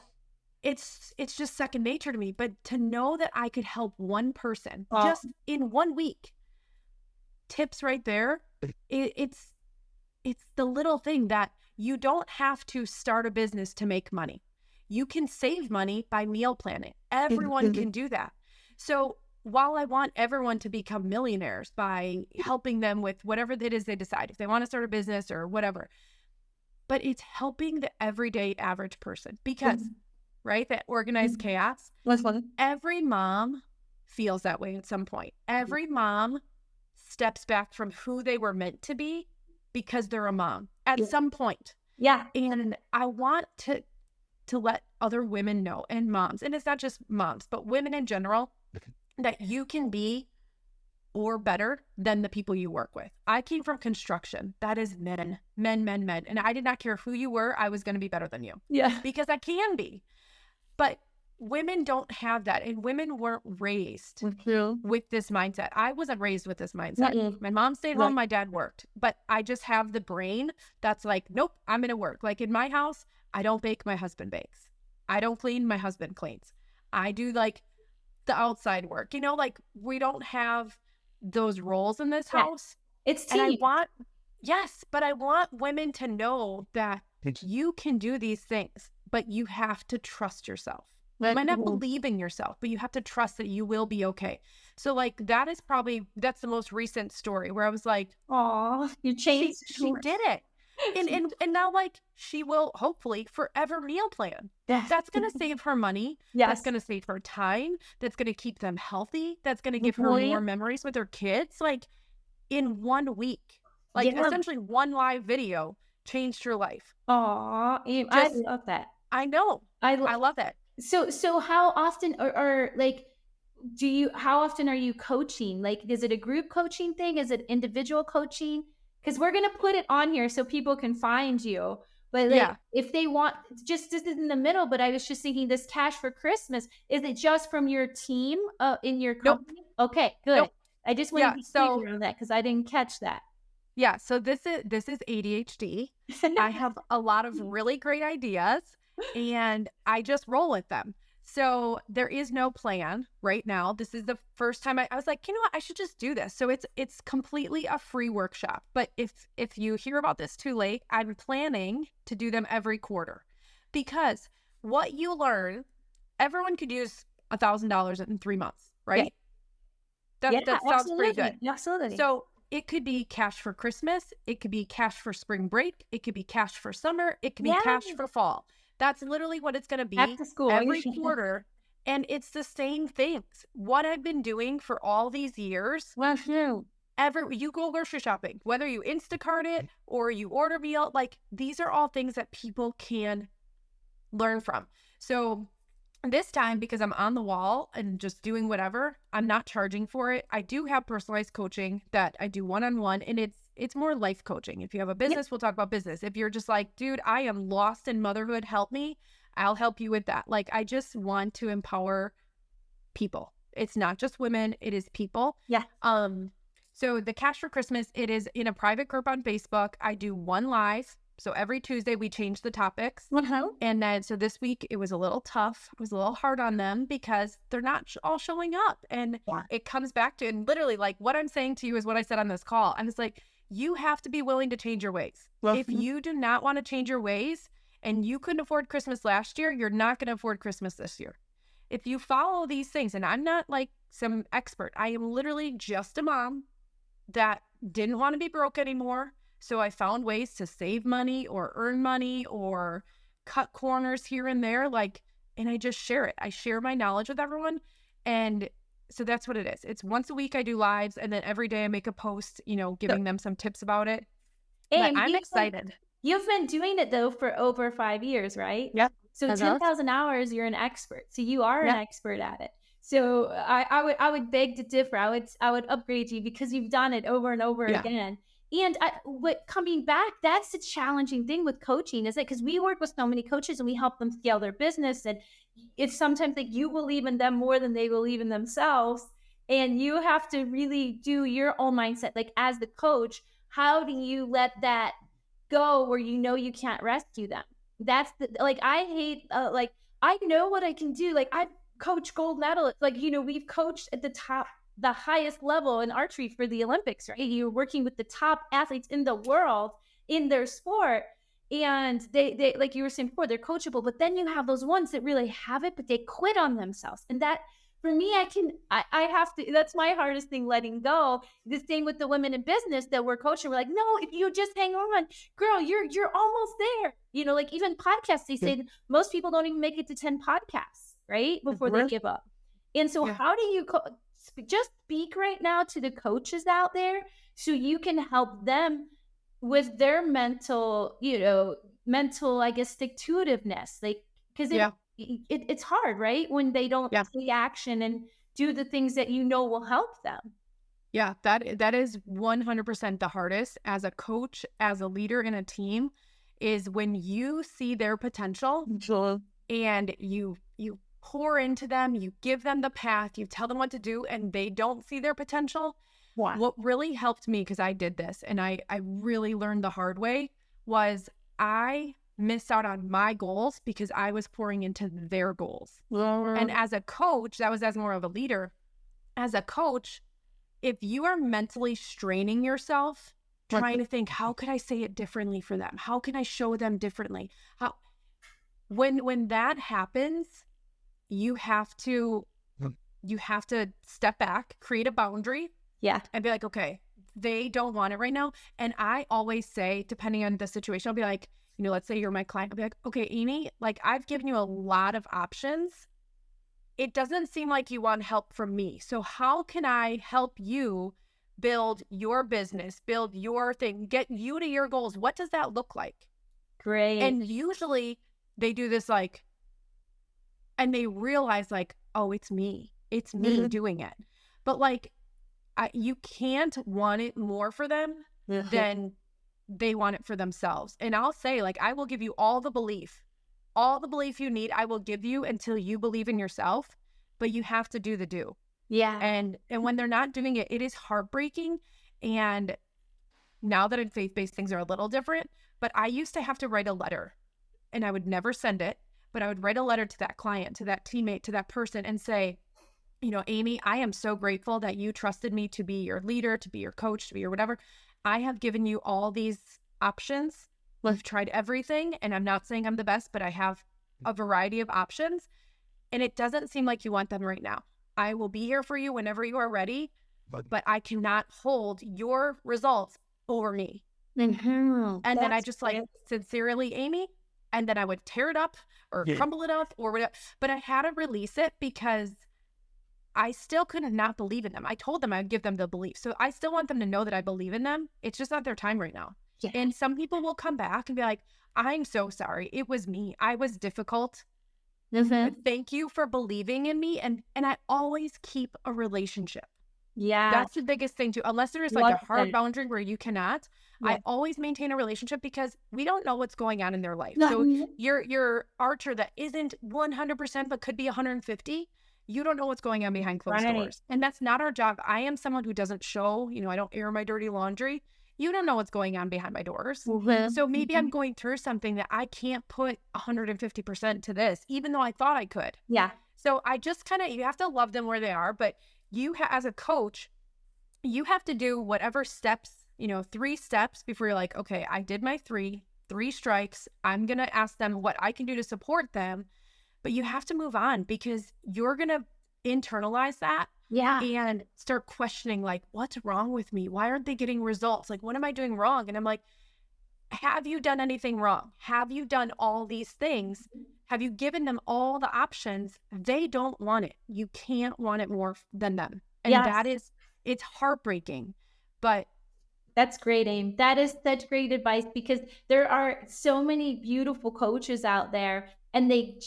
It's just second nature to me. But to know that I could help one person just in 1 week, tips right there. It's the little thing that you don't have to start a business to make money. You can save money by meal planning. Everyone can do that. So while I want everyone to become millionaires by helping them with whatever it is they decide, if they want to start a business or whatever, but it's helping the everyday average person because, right, that organized chaos, every mom feels that way at some point. Every mom steps back from who they were meant to be because they're a mom at some point. Yeah. And I want to let other women know, and moms, and it's not just moms, but women in general, that you can be or better than the people you work with. I came from construction. That is men. And I did not care who you were. I was going to be better than you. Yeah. Because I can be. But women don't have that. And women weren't raised with this mindset. I wasn't raised with this mindset. My mom stayed home. My dad worked. But I just have the brain that's like, nope, I'm going to work. Like in my house, I don't bake. My husband bakes. I don't clean. My husband cleans. I do like the outside work. You know, like we don't have those roles in this house. It's team. And but I want women to know that you can do these things, but you have to trust yourself. You might not believe in yourself, but you have to trust that you will be okay. So like that's the most recent story where I was like, oh, you changed. She did it. And now like she will hopefully forever meal plan. That's going to save her money. That's going to save her time. That's going to keep them healthy. That's going to give her more memories with her kids. Like in 1 week, like essentially one live video changed her life. Oh, I love that. I know. I love that. So how often or like, how often are you coaching? Like, is it a group coaching thing? Is it individual coaching? Because we're going to put it on here so people can find you. But like, if they want, just this is in the middle, but I was just thinking this cash for Christmas, is it just from your team in your company? Nope. Okay, good. Nope. I just wanted to be clear on that because I didn't catch that. Yeah, so this is ADHD. I have a lot of really great ideas and I just roll with them. So there is no plan right now. This is the first time I was like, you know what, I should just do this. So it's completely a free workshop. But if you hear about this too late, I'm planning to do them every quarter because what you learn, everyone could use $1,000 in 3 months, right? That sounds pretty good. Absolutely. So it could be cash for Christmas. It could be cash for spring break. It could be cash for summer. It could be cash for fall. That's literally what it's going to be after school every quarter. And it's the same things. What I've been doing for all these years. You go grocery shopping, whether you Instacart it or you order meal, like these are all things that people can learn from. So this time, because I'm on the wall and just doing whatever, I'm not charging for it. I do have personalized coaching that I do one-on-one, and it's more life coaching. If you have a business, we'll talk about business. If you're just like, dude, I am lost in motherhood, help me, I'll help you with that. Like, I just want to empower people. It's not just women, it is people. Yeah. So the Cash for Christmas, it is in a private group on Facebook. I do one live. So every Tuesday we change the topics. And then, so this week it was a little tough. It was a little hard on them because they're not all showing up. And it comes back to, and literally like what I'm saying to you is what I said on this call. And it's like, you have to be willing to change your ways. If you do not want to change your ways and you couldn't afford Christmas last year, you're not going to afford Christmas this year. If you follow these things, and I'm not like some expert, I am literally just a mom that didn't want to be broke anymore. So I found ways to save money or earn money or cut corners here and there, and I just share it. I share my knowledge with everyone. And so that's what it is. It's once a week I do lives, and then every day I make a post, giving them some tips about it. And I'm excited. You've been doing it though for over 5 years, right? Yeah. So 10,000 hours, you're an expert. So you are an expert at it. So I would beg to differ. I would upgrade you because you've done it over and over again. And coming back, that's the challenging thing with coaching, is it? Because we work with so many coaches and we help them scale their business. And it's sometimes like you believe in them more than they believe in themselves. And you have to really do your own mindset. Like as the coach, how do you let that go where you know you can't rescue them. That's the, like, I hate, like, I know what I can do. Like, I coach gold medalists. Like, we've coached at the highest level in archery for the Olympics, right? You're working with the top athletes in the world in their sport. And they like you were saying before, they're coachable, but then you have those ones that really have it, but they quit on themselves. And that, for me, I have to, that's my hardest thing, letting go. The same with the women in business that we're coaching. We're like, no, if you just hang on, girl, you're almost there. Like even podcasts, they say most people don't even make it to 10 podcasts, right? Before they give up. And so how do you just speak right now to the coaches out there so you can help them with their mental, I guess, stick-to-itiveness, like, because it's hard, right? When they don't take action and do the things that will help them. Yeah, that is 100% the hardest as a coach, as a leader in a team, is when you see their potential and you pour into them, you give them the path, you tell them what to do, and they don't see their potential. Wow. What really helped me, because I did this and I really learned the hard way, was I missed out on my goals because I was pouring into their goals. And as a coach, that was as more of a leader. As a coach, if you are mentally straining yourself, trying to think, how could I say it differently for them? How can I show them differently? When that happens, you have to step back, create a boundary. Yeah. And be like, okay, they don't want it right now. And I always say, depending on the situation, I'll be like, let's say you're my client. I'll be like, okay, Amy, like, I've given you a lot of options. It doesn't seem like you want help from me. So how can I help you build your business, build your thing, get you to your goals? What does that look like? Great. And usually they do this, like, and they realize, like, oh, it's me doing it. But like, you can't want it more for them than they want it for themselves. And I'll say, like, I will give you all the belief you need. I will give you until you believe in yourself, but you have to do the do. Yeah. And when they're not doing it, it is heartbreaking. And now that in faith-based, things are a little different, but I used to have to write a letter and I would never send it, but I would write a letter to that client, to that teammate, to that person, and say, Amy, I am so grateful that you trusted me to be your leader, to be your coach, to be your whatever. I have given you all these options. We've tried everything, and I'm not saying I'm the best, but I have a variety of options, and it doesn't seem like you want them right now. I will be here for you whenever you are ready, but I cannot hold your results over me. And then I just sincerely, Amy, and then I would tear it up or crumble it up or whatever, but I had to release it because I still could not believe in them. I told them I'd give them the belief. So I still want them to know that I believe in them. It's just not their time right now. Yeah. And some people will come back and be like, I'm so sorry. It was me. I was difficult. Thank you for believing in me. And I always keep a relationship. Yeah. That's the biggest thing too. Unless there is like a hard boundary where you cannot, I always maintain a relationship because we don't know what's going on in their life. So your archer that isn't 100% but could be 150, you don't know what's going on behind closed doors. And that's not our job. I am someone who doesn't show, I don't air my dirty laundry. You don't know what's going on behind my doors. So maybe I'm going through something that I can't put 150% to this, even though I thought I could. Yeah. So I just you have to love them where they are. But you, as a coach, you have to do whatever steps, 3 steps before you're like, okay, I did my 3 strikes. I'm going to ask them what I can do to support them. But you have to move on because you're going to internalize that and start questioning, like, what's wrong with me? Why aren't they getting results? Like, what am I doing wrong? And I'm like, have you done anything wrong? Have you done all these things? Have you given them all the options? They don't want it. You can't want it more than them. And it's heartbreaking, but that's great, Aim. That is such great advice because there are so many beautiful coaches out there and they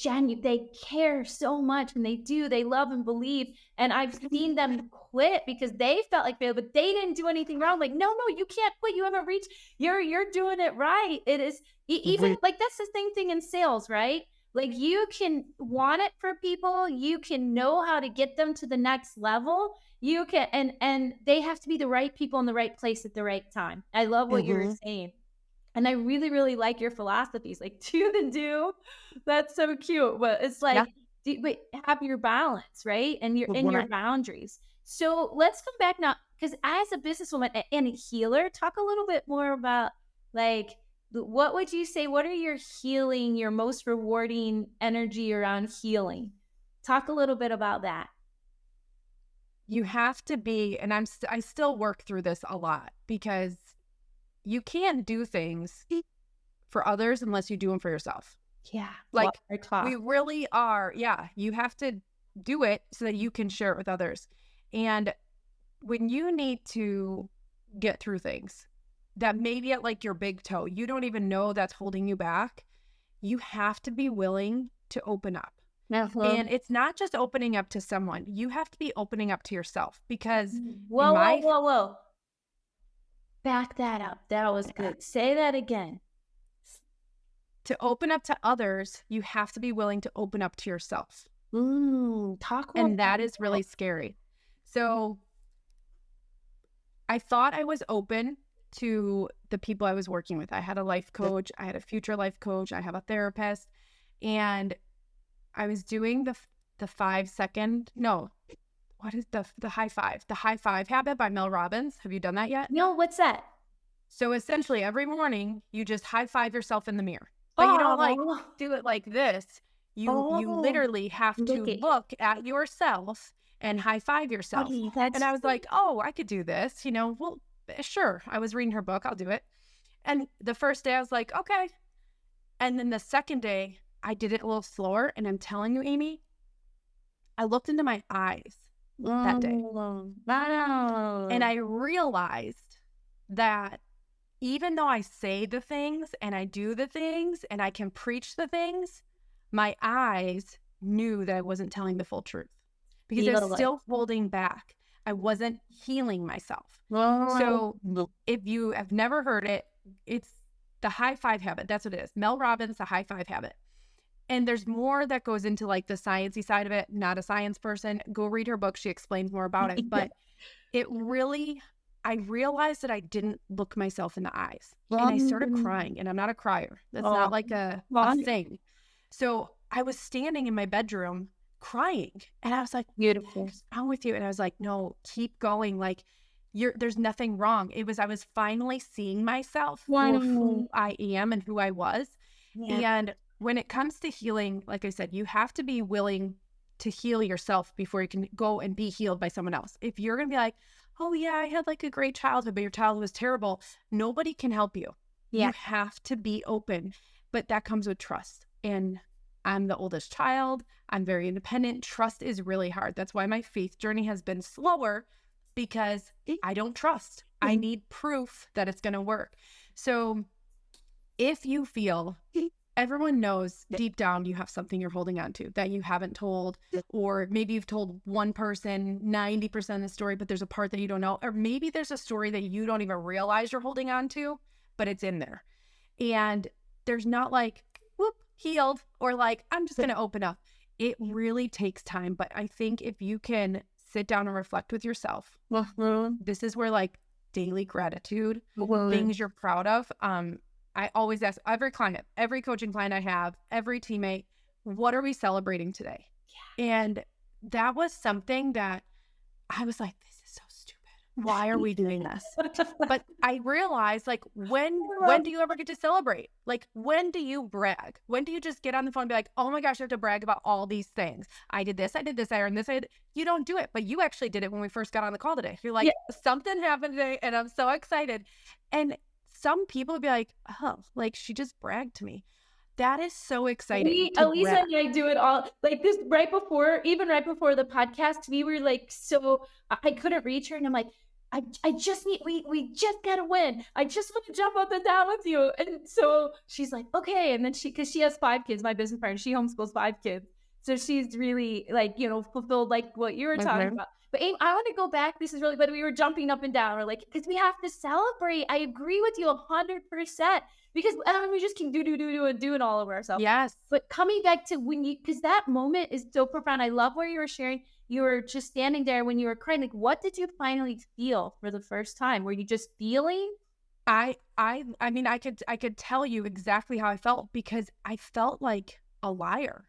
care so much and they love and believe. And I've seen them quit because they felt like failed, but they didn't do anything wrong. Like, no, you can't quit. You haven't reached, you're doing it right. It is even like, that's the same thing in sales, right? Like you can want it for people. You can know how to get them to the next level. You can, and they have to be the right people in the right place at the right time. I love what you're saying. And I really, really like your philosophies, like do the do. That's so cute. But it's Yeah. like, but have your balance, right? And your boundaries. So let's come back now, because as a businesswoman and a healer, talk a little bit more about like what would you say? What are your healing, your most rewarding energy around healing? Talk a little bit about that. You have to be, and I still work through this a lot, because you can't do things for others unless you do them for yourself. Yeah. Like, we really are. Yeah. You have to do it so that you can share it with others. And when you need to get through things that maybe at like your big toe, you don't even know that's holding you back, you have to be willing to open up. And it's not just opening up to someone. You have to be opening up to yourself, because whoa. Back that up. That was good. Say that again. To open up to others, you have to be willing to open up to yourself. Talk about And that is really scary. So I thought I was open to the people I was working with. I had a life coach, I had a future life coach, I have a therapist, and I was doing the 5-second, no, what is the high five? The high five habit by Mel Robbins. Have you done that yet? No, what's that? So essentially every morning you just high five yourself in the mirre. But you don't like do it like this. You literally have to look at yourself and high five yourself. And I was like, oh, I could do this. Well, sure. I was reading her book. I'll do it. And the first day I was like, okay. And then the second day I did it a little slower. And I'm telling you, Amy, I looked into my eyes that day. And I realized that even though I say the things and I do the things and I can preach the things, my eyes knew that I wasn't telling the full truth, because I was still holding back. I wasn't healing myself. So if you have never heard it, it's the high five habit. That's what it is. Mel Robbins, the high five habit. And there's more that goes into like the sciencey side of it. Not a science person. Go read her book. She explains more about it. But it really, I realized that I didn't look myself in the eyes, and I started crying. And I'm not a crier. That's not like a thing. So I was standing in my bedroom crying, and I was like, beautiful, what's wrong with you? And I was like, no, keep going. Like, there's nothing wrong. I was finally seeing myself for who I am and who I was. And when it comes to healing, like I said, you have to be willing to heal yourself before you can go and be healed by someone else. If you're going to be like, oh yeah, I had like a great childhood, but your childhood was terrible, nobody can help you. You have to be open, but that comes with trust. And I'm the oldest child. I'm very independent. Trust is really hard. That's why my faith journey has been slower, because I don't trust. I need proof that it's going to work. So if you feel, everyone knows deep down you have something you're holding on to that you haven't told, or maybe you've told one person 90% of the story, but there's a part that you don't know, or maybe there's a story that you don't even realize you're holding on to, but it's in there. And there's not like, whoop, healed, or like, I'm just going to open up. It really takes time. But I think if you can sit down and reflect with yourself, this is where like daily gratitude, things you're proud of. I always ask every client, every coaching client I have, every teammate, what are we celebrating today? And that was something that I was like, this is so stupid. Why are we doing this? But I realized, like, when do you ever get to celebrate? Like, when do you brag? When do you just get on the phone and be like, oh my gosh, I have to brag about all these things. I did this, I earned this, you don't do it, but you actually did it when we first got on the call today. You're like, something happened today and I'm so excited. And some people would be like, oh, like she just bragged to me. That is so exciting. Elisa and I do it all like this even right before the podcast, we were like, so I couldn't reach her. And I'm like, I just need, we just got to win. I just want to jump up and down with you. And so she's like, okay. And then cause she has 5 kids, my business partner, she homeschools 5 kids. So she's really like, fulfilled like what you were talking about. But Aim, I want to go back. This is really, but we were jumping up and down. We're like, because we have to celebrate. I agree with you 100%. Because we just can do it all over ourselves. Yes. But coming back to because that moment is so profound. I love where you were sharing. You were just standing there when you were crying. Like, what did you finally feel for the first time? Were you just feeling? I mean, I could tell you exactly how I felt because I felt like a liar.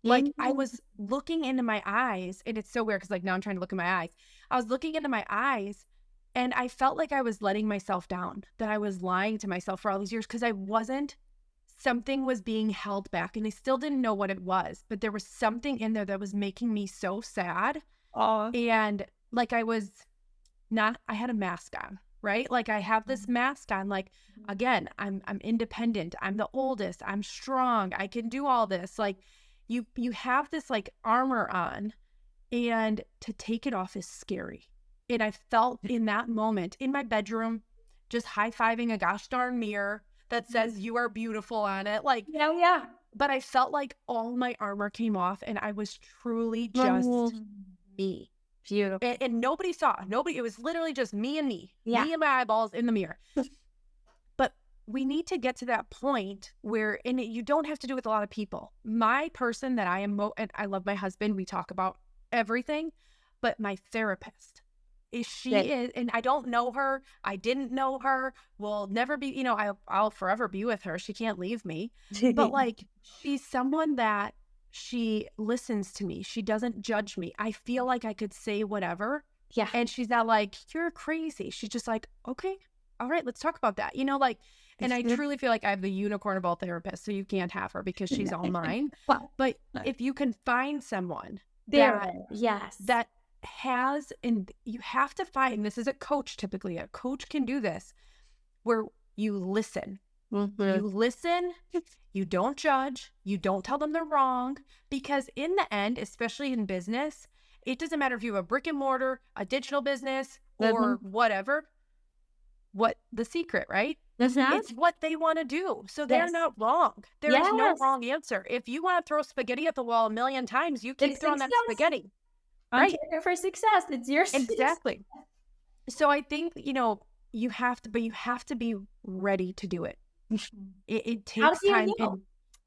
Like, I Mm. was looking into my eyes, and it's so weird because, like, now I'm trying to look in my eyes. I was looking into my eyes, and I felt like I was letting myself down, that I was lying to myself for all these years because I wasn't. Something was being held back, and I still didn't know what it was, but there was something in there that was making me so sad. Oh. And like I had a mask on, right? Like I have this mask on, like again, I'm independent, I'm the oldest, I'm strong, I can do all this. Like you have this like armor on, and to take it off is scary. And I felt in that moment in my bedroom, just high-fiving a gosh darn mirror that says you are beautiful on it. Like, Yeah, yeah. but I felt like all my armor came off and I was truly just Mm. me. Beautiful. And nobody saw, it was literally just Yeah. me and my eyeballs in the mirror. But we need to get to that point where, and you don't have to do it with a lot of people. My person that I am, and I love my husband, we talk about everything, but my therapist Good. is, and I don't know her, I didn't know her, will never be, I'll forever be with her. She can't leave me. But like, she's someone that she listens to me. She doesn't judge me. I feel like I could say whatever. Yeah. And she's not like, you're crazy. She's just like, okay, all right, let's talk about that. Like, and I truly feel like I have the unicorn of all therapists, so you can't have her because she's all mine. Well, But if you can find someone there. Yes. that has, and you have to find, this is a coach typically, a coach can do this, where you listen. Mm-hmm. You listen, you don't judge, you don't tell them they're wrong, because in the end, especially in business, it doesn't matter if you have a brick and mortar, a digital business, or whatever, what the secret, right? It's what they want to do. So they're not wrong. There is no wrong answer. If you want to throw spaghetti at the wall a million times, you keep throwing that spaghetti. Right. For success. It's your Exactly. So I think, you have to be ready to do it. It takes time.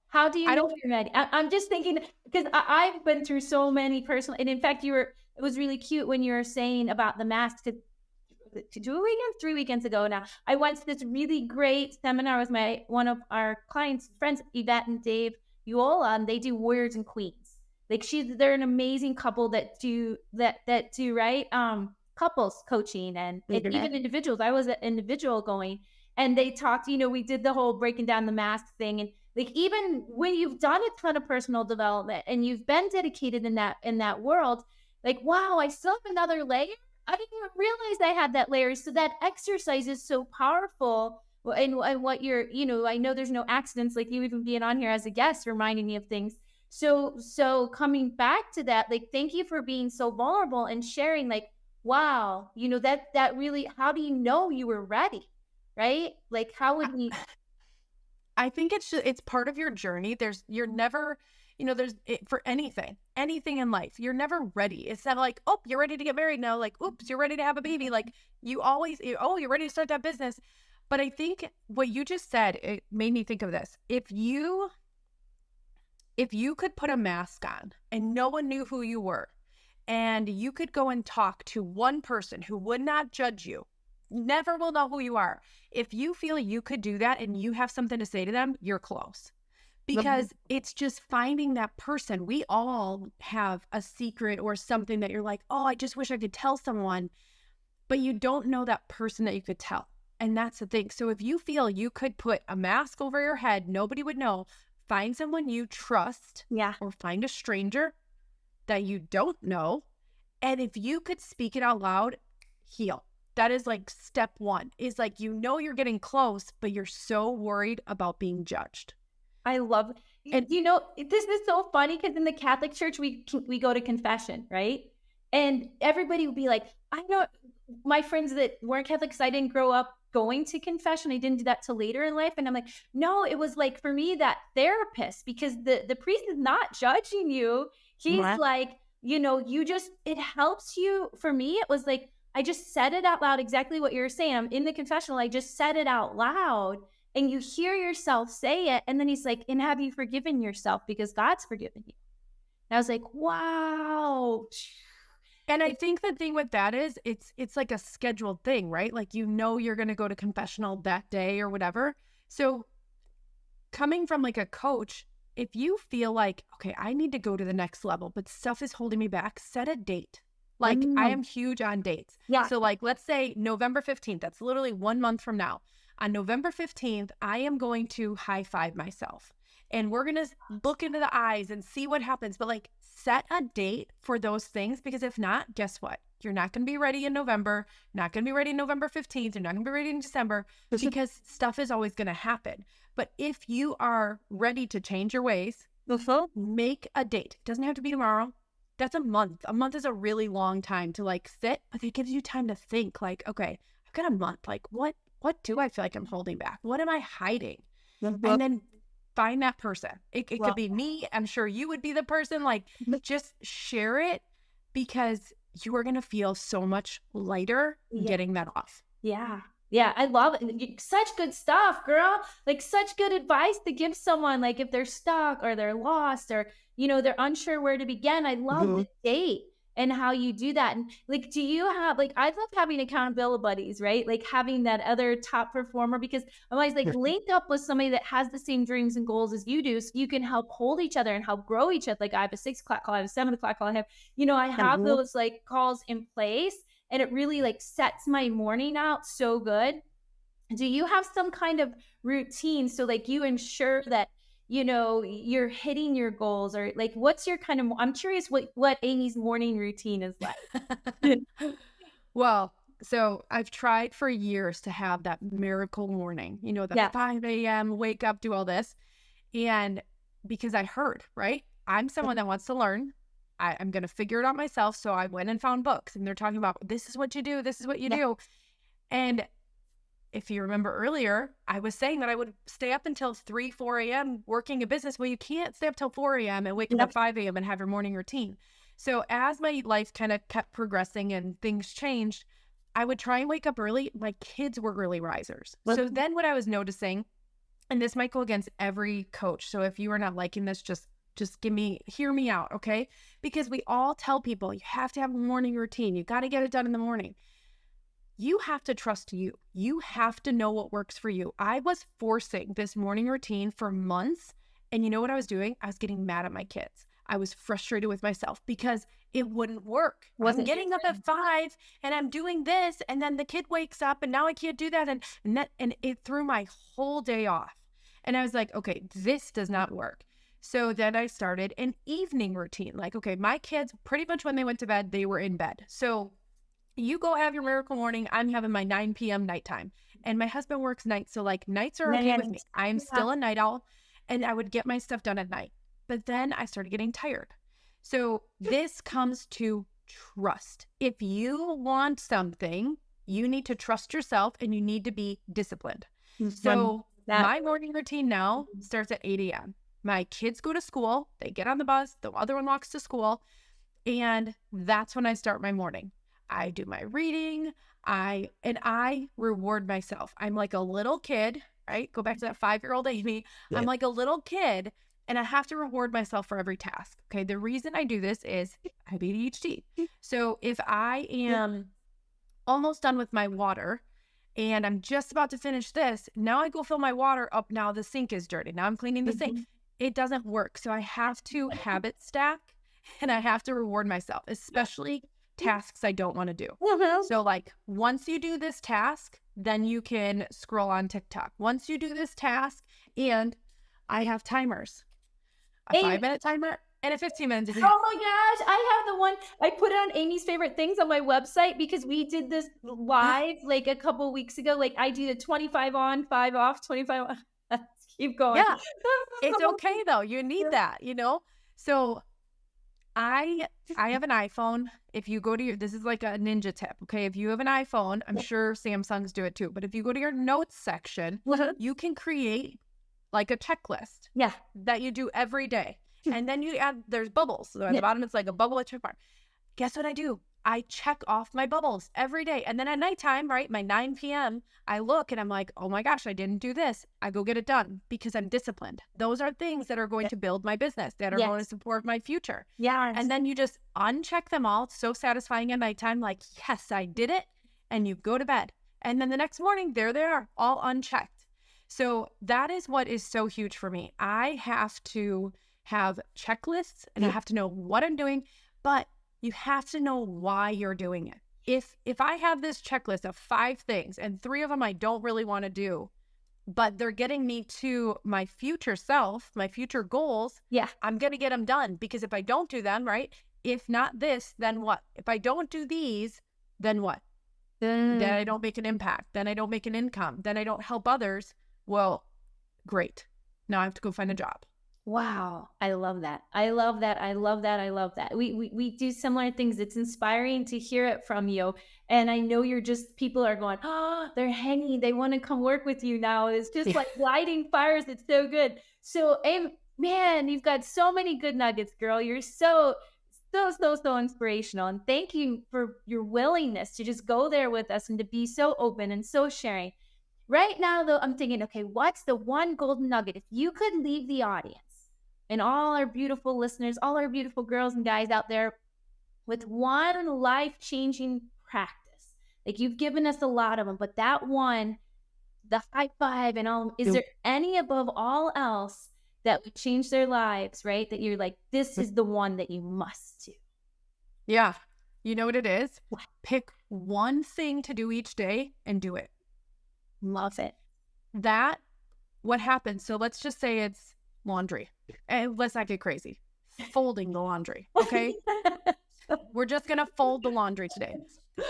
How do you know you're ready? I'm just thinking because I've been through so many personal, and in fact, it was really cute when you were saying about the mask to 2 weekends, 3 weekends ago now. I went to this really great seminar with one of our clients, friends, Yvette and Dave Uola, and they do Warriors and Queens. Like they're an amazing couple that do right couples coaching and even individuals. I was an individual going, and they talked. We did the whole breaking down the mask thing, and like even when you've done a ton of personal development and you've been dedicated in that world, like wow, I still have another layer. I didn't even realize I had that layer. So that exercise is so powerful. And what I know there's no accidents, like you even being on here as a guest, reminding me of things. So coming back to that, like, thank you for being so vulnerable and sharing, like, wow, that really, how do you know you were ready? Right? Like, how would we? I think it's part of your journey. You're never, for anything in life, you're never ready. It's not like, oh, you're ready to get married now. Like, oops, you're ready to have a baby. Like you always, oh, you're ready to start that business. But I think what you just said, it made me think of this. If you could put a mask on and no one knew who you were, and you could go and talk to one person who would not judge you, never will know who you are. If you feel you could do that and you have something to say to them, you're close. Because it's just finding that person. We all have a secret or something that you're like, oh, I just wish I could tell someone, but you don't know that person that you could tell. And that's the thing. So if you feel you could put a mask over your head, nobody would know, find someone you trust, or find a stranger that you don't know. And if you could speak it out loud, heal. That is like step one, is like, you're getting close, but you're so worried about being judged. I love it. And this is so funny because in the Catholic Church, we go to confession, right? And everybody would be like, I know my friends that weren't Catholic, because I didn't grow up going to confession. I didn't do that till later in life. And I'm like, no, it was like, for me, that therapist, because the priest is not judging you. He's like, it helps you. For me, it was like, I just said it out loud, exactly what you were saying. I'm in the confessional. I just said it out loud. And you hear yourself say it. And then he's like, and have you forgiven yourself? Because God's forgiven you. And I was like, wow. And I think the thing with that is it's like a scheduled thing, right? Like, you're going to go to confessional that day or whatever. So coming from like a coach, if you feel like, okay, I need to go to the next level, but stuff is holding me back, set a date. Like, I am huge on dates. Yeah. So like, let's say November 15th, that's literally 1 month from now. On November 15th, I am going to high five myself, and we're going to look into the eyes and see what happens. But like, set a date for those things, because if not, guess what? You're not going to be ready in November, not going to be ready November 15th. You're not going to be ready in December, because stuff is always going to happen. But if you are ready to change your ways, make a date. It doesn't have to be tomorrow. That's a month. A month is a really long time to like sit, but it gives you time to think like, okay, I've got a month. Like, what do I feel like I'm holding back? What am I hiding? And then find that person. It could be me. I'm sure you would be the person. Like, just share it, because you are going to feel so much lighter getting that off. Yeah. Yeah, I love it. Such good stuff, girl. Like, such good advice to give someone, like, if they're stuck or they're lost or, they're unsure where to begin. I love the date and how you do that. And like, do you have, like, I love having accountability buddies, right? Like having that other top performer, because I'm always like, link up with somebody that has the same dreams and goals as you do, so you can help hold each other and help grow each other. Like, I have a 6 o'clock call, I have a 7 o'clock call. I have those like calls in place. And it really like sets my morning out so good. Do you have some kind of routine so like you ensure that, you're hitting your goals, or like what's your kind of, I'm curious what Amy's morning routine is like. Well, so I've tried for years to have that miracle morning, the 5 a.m., wake up, do all this. And because I heard, right? I'm someone that wants to learn. I'm going to figure it out myself. So I went and found books, and they're talking about, this is what you do. This is what you do. And if you remember earlier, I was saying that I would stay up until 3, 4 a.m. working a business. Well, you can't stay up till 4 a.m. and wake up at 5 a.m. and have your morning routine. So as my life kind of kept progressing and things changed, I would try and wake up early. My kids were early risers. So then what I was noticing, and this might go against every coach, so if you are not liking this, just hear me out, okay? Because we all tell people you have to have a morning routine. You got to get it done in the morning. You have to trust you. You have to know what works for you. I was forcing this morning routine for months. And you know what I was doing? I was getting mad at my kids. I was frustrated with myself because it wouldn't work. I'm getting up at 5 and I'm doing this, and then the kid wakes up and now I can't do that. And it threw my whole day off. And I was like, okay, this does not work. So then I started an evening routine. Like, okay, my kids, pretty much when they went to bed, they were in bed. So you go have your miracle morning. I'm having my 9 p.m. nighttime. And my husband works nights. So like, nights are okay with me. I'm still a night owl, and I would get my stuff done at night. But then I started getting tired. So this comes to trust. If you want something, you need to trust yourself, and you need to be disciplined. So my morning routine now starts at 8 a.m. My kids go to school, they get on the bus, the other one walks to school, and that's when I start my morning. I do my reading, I reward myself. I'm like a little kid, right? Go back to that 5-year-old Amy. I'm like a little kid, and I have to reward myself for every task. Okay. The reason I do this is I have ADHD. So if I am almost done with my water and I'm just about to finish this, now I go fill my water up. Now the sink is dirty. Now I'm cleaning the sink. It doesn't work. So I have to habit stack, and I have to reward myself, especially tasks I don't want to do. So like, once you do this task, then you can scroll on TikTok. Once you do this task, and I have timers, a 5-minute timer and a 15-minute timer. Oh my gosh, I have the one, I put it on Amy's favorite things on my website, because we did this live like a couple weeks ago. Like, I do the 25 on, 5 off, 25 on. Let's keep going. Yeah, it's okay though. You need that, So I have an iPhone. If you go to this is like a ninja tip, okay? If you have an iPhone, I'm sure Samsungs do it too, but if you go to your notes section, you can create like a checklist that you do every day. And then you add, there's bubbles. So at the bottom, it's like a bubble, a check mark. Guess what I do? I check off my bubbles every day. And then at nighttime, right, my 9 p.m., I look and I'm like, oh my gosh, I didn't do this. I go get it done because I'm disciplined. Those are things that are going to build my business, that are going to support my future. Yeah. And then you just uncheck them all. It's so satisfying at nighttime, like, yes, I did it. And you go to bed. And then the next morning, there they are, all unchecked. So that is what is so huge for me. I have to have checklists and I have to know what I'm doing, but you have to know why you're doing it. If I have this checklist of 5 things and 3 of them I don't really want to do, but they're getting me to my future self, my future goals, I'm going to get them done. Because if I don't do them, right, if not this, then what? If I don't do these, then what? Then I don't make an impact. Then I don't make an income. Then I don't help others. Well, great. Now I have to go find a job. Wow. I love that. I love that. I love that. I love that. We do similar things. It's inspiring to hear it from you. And I know people are going, oh, they're hanging. They want to come work with you now. It's just like lighting fires. It's so good. So, man, you've got so many good nuggets, girl. You're so inspirational. And thank you for your willingness to just go there with us and to be so open and so sharing. Right now, though, I'm thinking, okay, what's the one golden nugget? If you could leave the audience and all our beautiful listeners, all our beautiful girls and guys out there with one life-changing practice, like you've given us a lot of them, but that one, the high five and all, is there any above all else that would change their lives, right? That you're like, this is the one that you must do. Yeah. You know what it is? What? Pick one thing to do each day and do it. Love it. What happens? So let's just say it's laundry. And let's not get crazy. Folding the laundry. Okay. We're just going to fold the laundry today.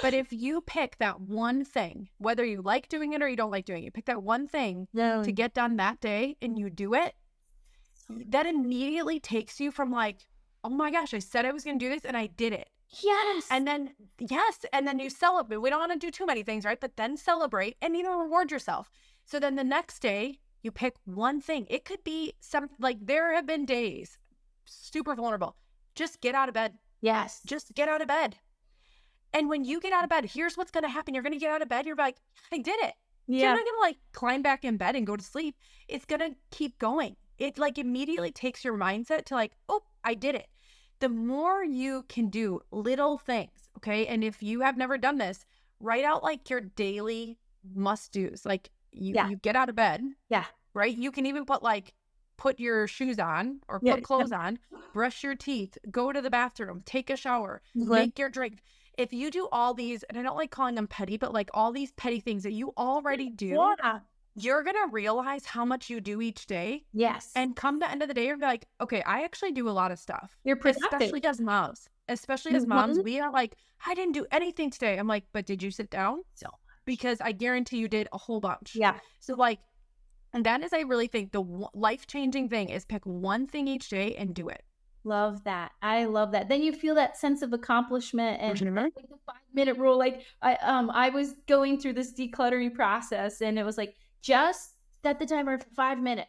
But if you pick that one thing, whether you like doing it or you don't like doing it, you pick that one thing to get done that day and you do it, that immediately takes you from like, oh my gosh, I said I was going to do this and I did it. Yes. And then you celebrate. We don't want to do too many things, right? But then celebrate and even reward yourself. So then the next day you pick one thing. It could be there have been days, super vulnerable. Just get out of bed. Yes. Just get out of bed. And when you get out of bed, here's what's going to happen. You're going to get out of bed. You're like, I did it. Yeah. You're not going to climb back in bed and go to sleep. It's going to keep going. It immediately takes your mindset to oh, I did it. The more you can do little things, okay? And if you have never done this, write out your daily must-dos. You get out of bed. Yeah. Right? You can even put your shoes on or put clothes on, brush your teeth, go to the bathroom, take a shower, make your drink. If you do all these, and I don't like calling them petty, but all these petty things that you already do, you're going to realize how much you do each day. Yes. And come the end of the day, you're like, okay, I actually do a lot of stuff. You're productive. Especially as moms. We are I didn't do anything today. I'm like, but did you sit down? So much. Because I guarantee you did a whole bunch. Yeah. So and that is, I really think the life-changing thing is pick one thing each day and do it. Love that. I love that. Then you feel that sense of accomplishment and the 5-minute rule. I was going through this decluttering process and it was just set the timer for 5 minutes.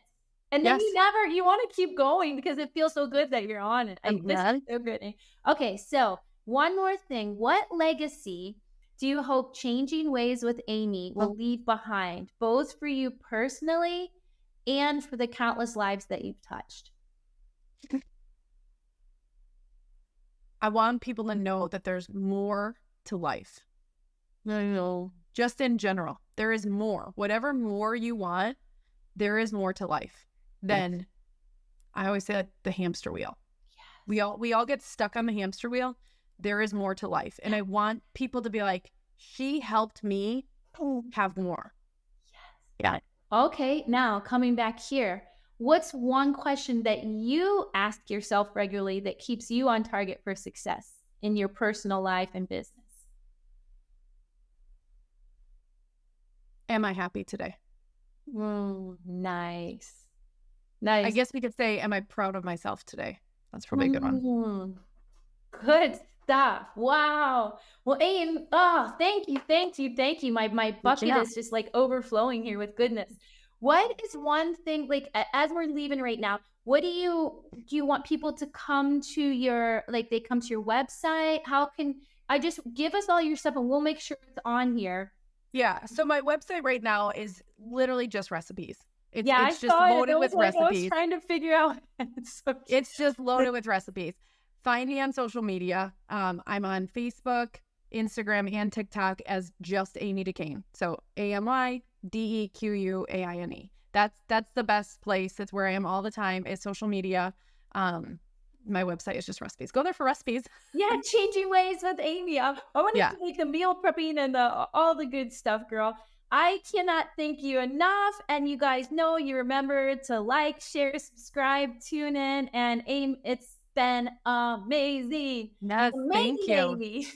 And then you want to keep going because it feels so good that you're on it. This is so good. Okay. So one more thing. What legacy do you hope Changing Ways with Amy will leave behind, both for you personally and for the countless lives that you've touched? I want people to know that there's more to life. No. Just in general, there is more. Whatever more you want, there is more to life than, I always say, the hamster wheel. Yes. We all get stuck on the hamster wheel. There is more to life. And I want people to be like, she helped me have more. Yes. Yeah. Okay. Now coming back here. What's one question that you ask yourself regularly that keeps you on target for success in your personal life and business? Am I happy today? Nice. I guess we could say, am I proud of myself today? That's probably a good one. Good stuff. Wow. Well, Aim, thank you. My bucket is just overflowing here with goodness. What is one thing, as we're leaving right now, what do you want people to come to they come to your website? How can, I just give us all your stuff and we'll make sure it's on here. Yeah. So my website right now is literally just recipes. It's just I loaded with recipes. I was trying to figure out. It's just loaded with recipes. Find me on social media. I'm on Facebook, Instagram, and TikTok as just Amy Dequaine. So AMYDEQUAINE. That's the best place. It's where I am all the time. Is social media. My website is just recipes. Go there for recipes. Yeah, changing ways with Amy. I want to make the meal prepping and all the good stuff, girl. I cannot thank you enough. And you guys know, you remember to like, share, subscribe, tune in, and aim. It's been amazing. Yes, amazing, thank you. Amy.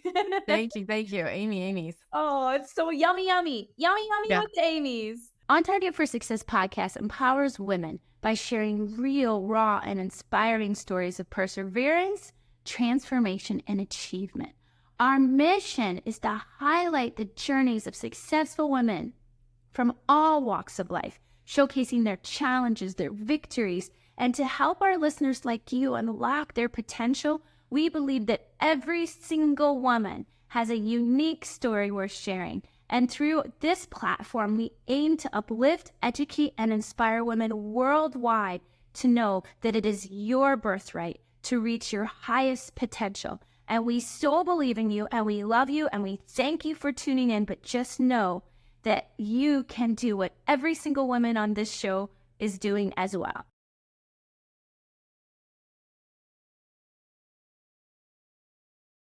Thank you. Amy's. Oh, it's so yummy with the Amy's. On Target for Success podcast empowers women by sharing real, raw, and inspiring stories of perseverance, transformation, and achievement. Our mission is to highlight the journeys of successful women from all walks of life, showcasing their challenges, their victories, and to help our listeners like you unlock their potential. We believe that every single woman has a unique story worth sharing. And through this platform, we aim to uplift, educate, and inspire women worldwide to know that it is your birthright to reach your highest potential. And we so believe in you, and we love you, and we thank you for tuning in. But just know that you can do what every single woman on this show is doing as well.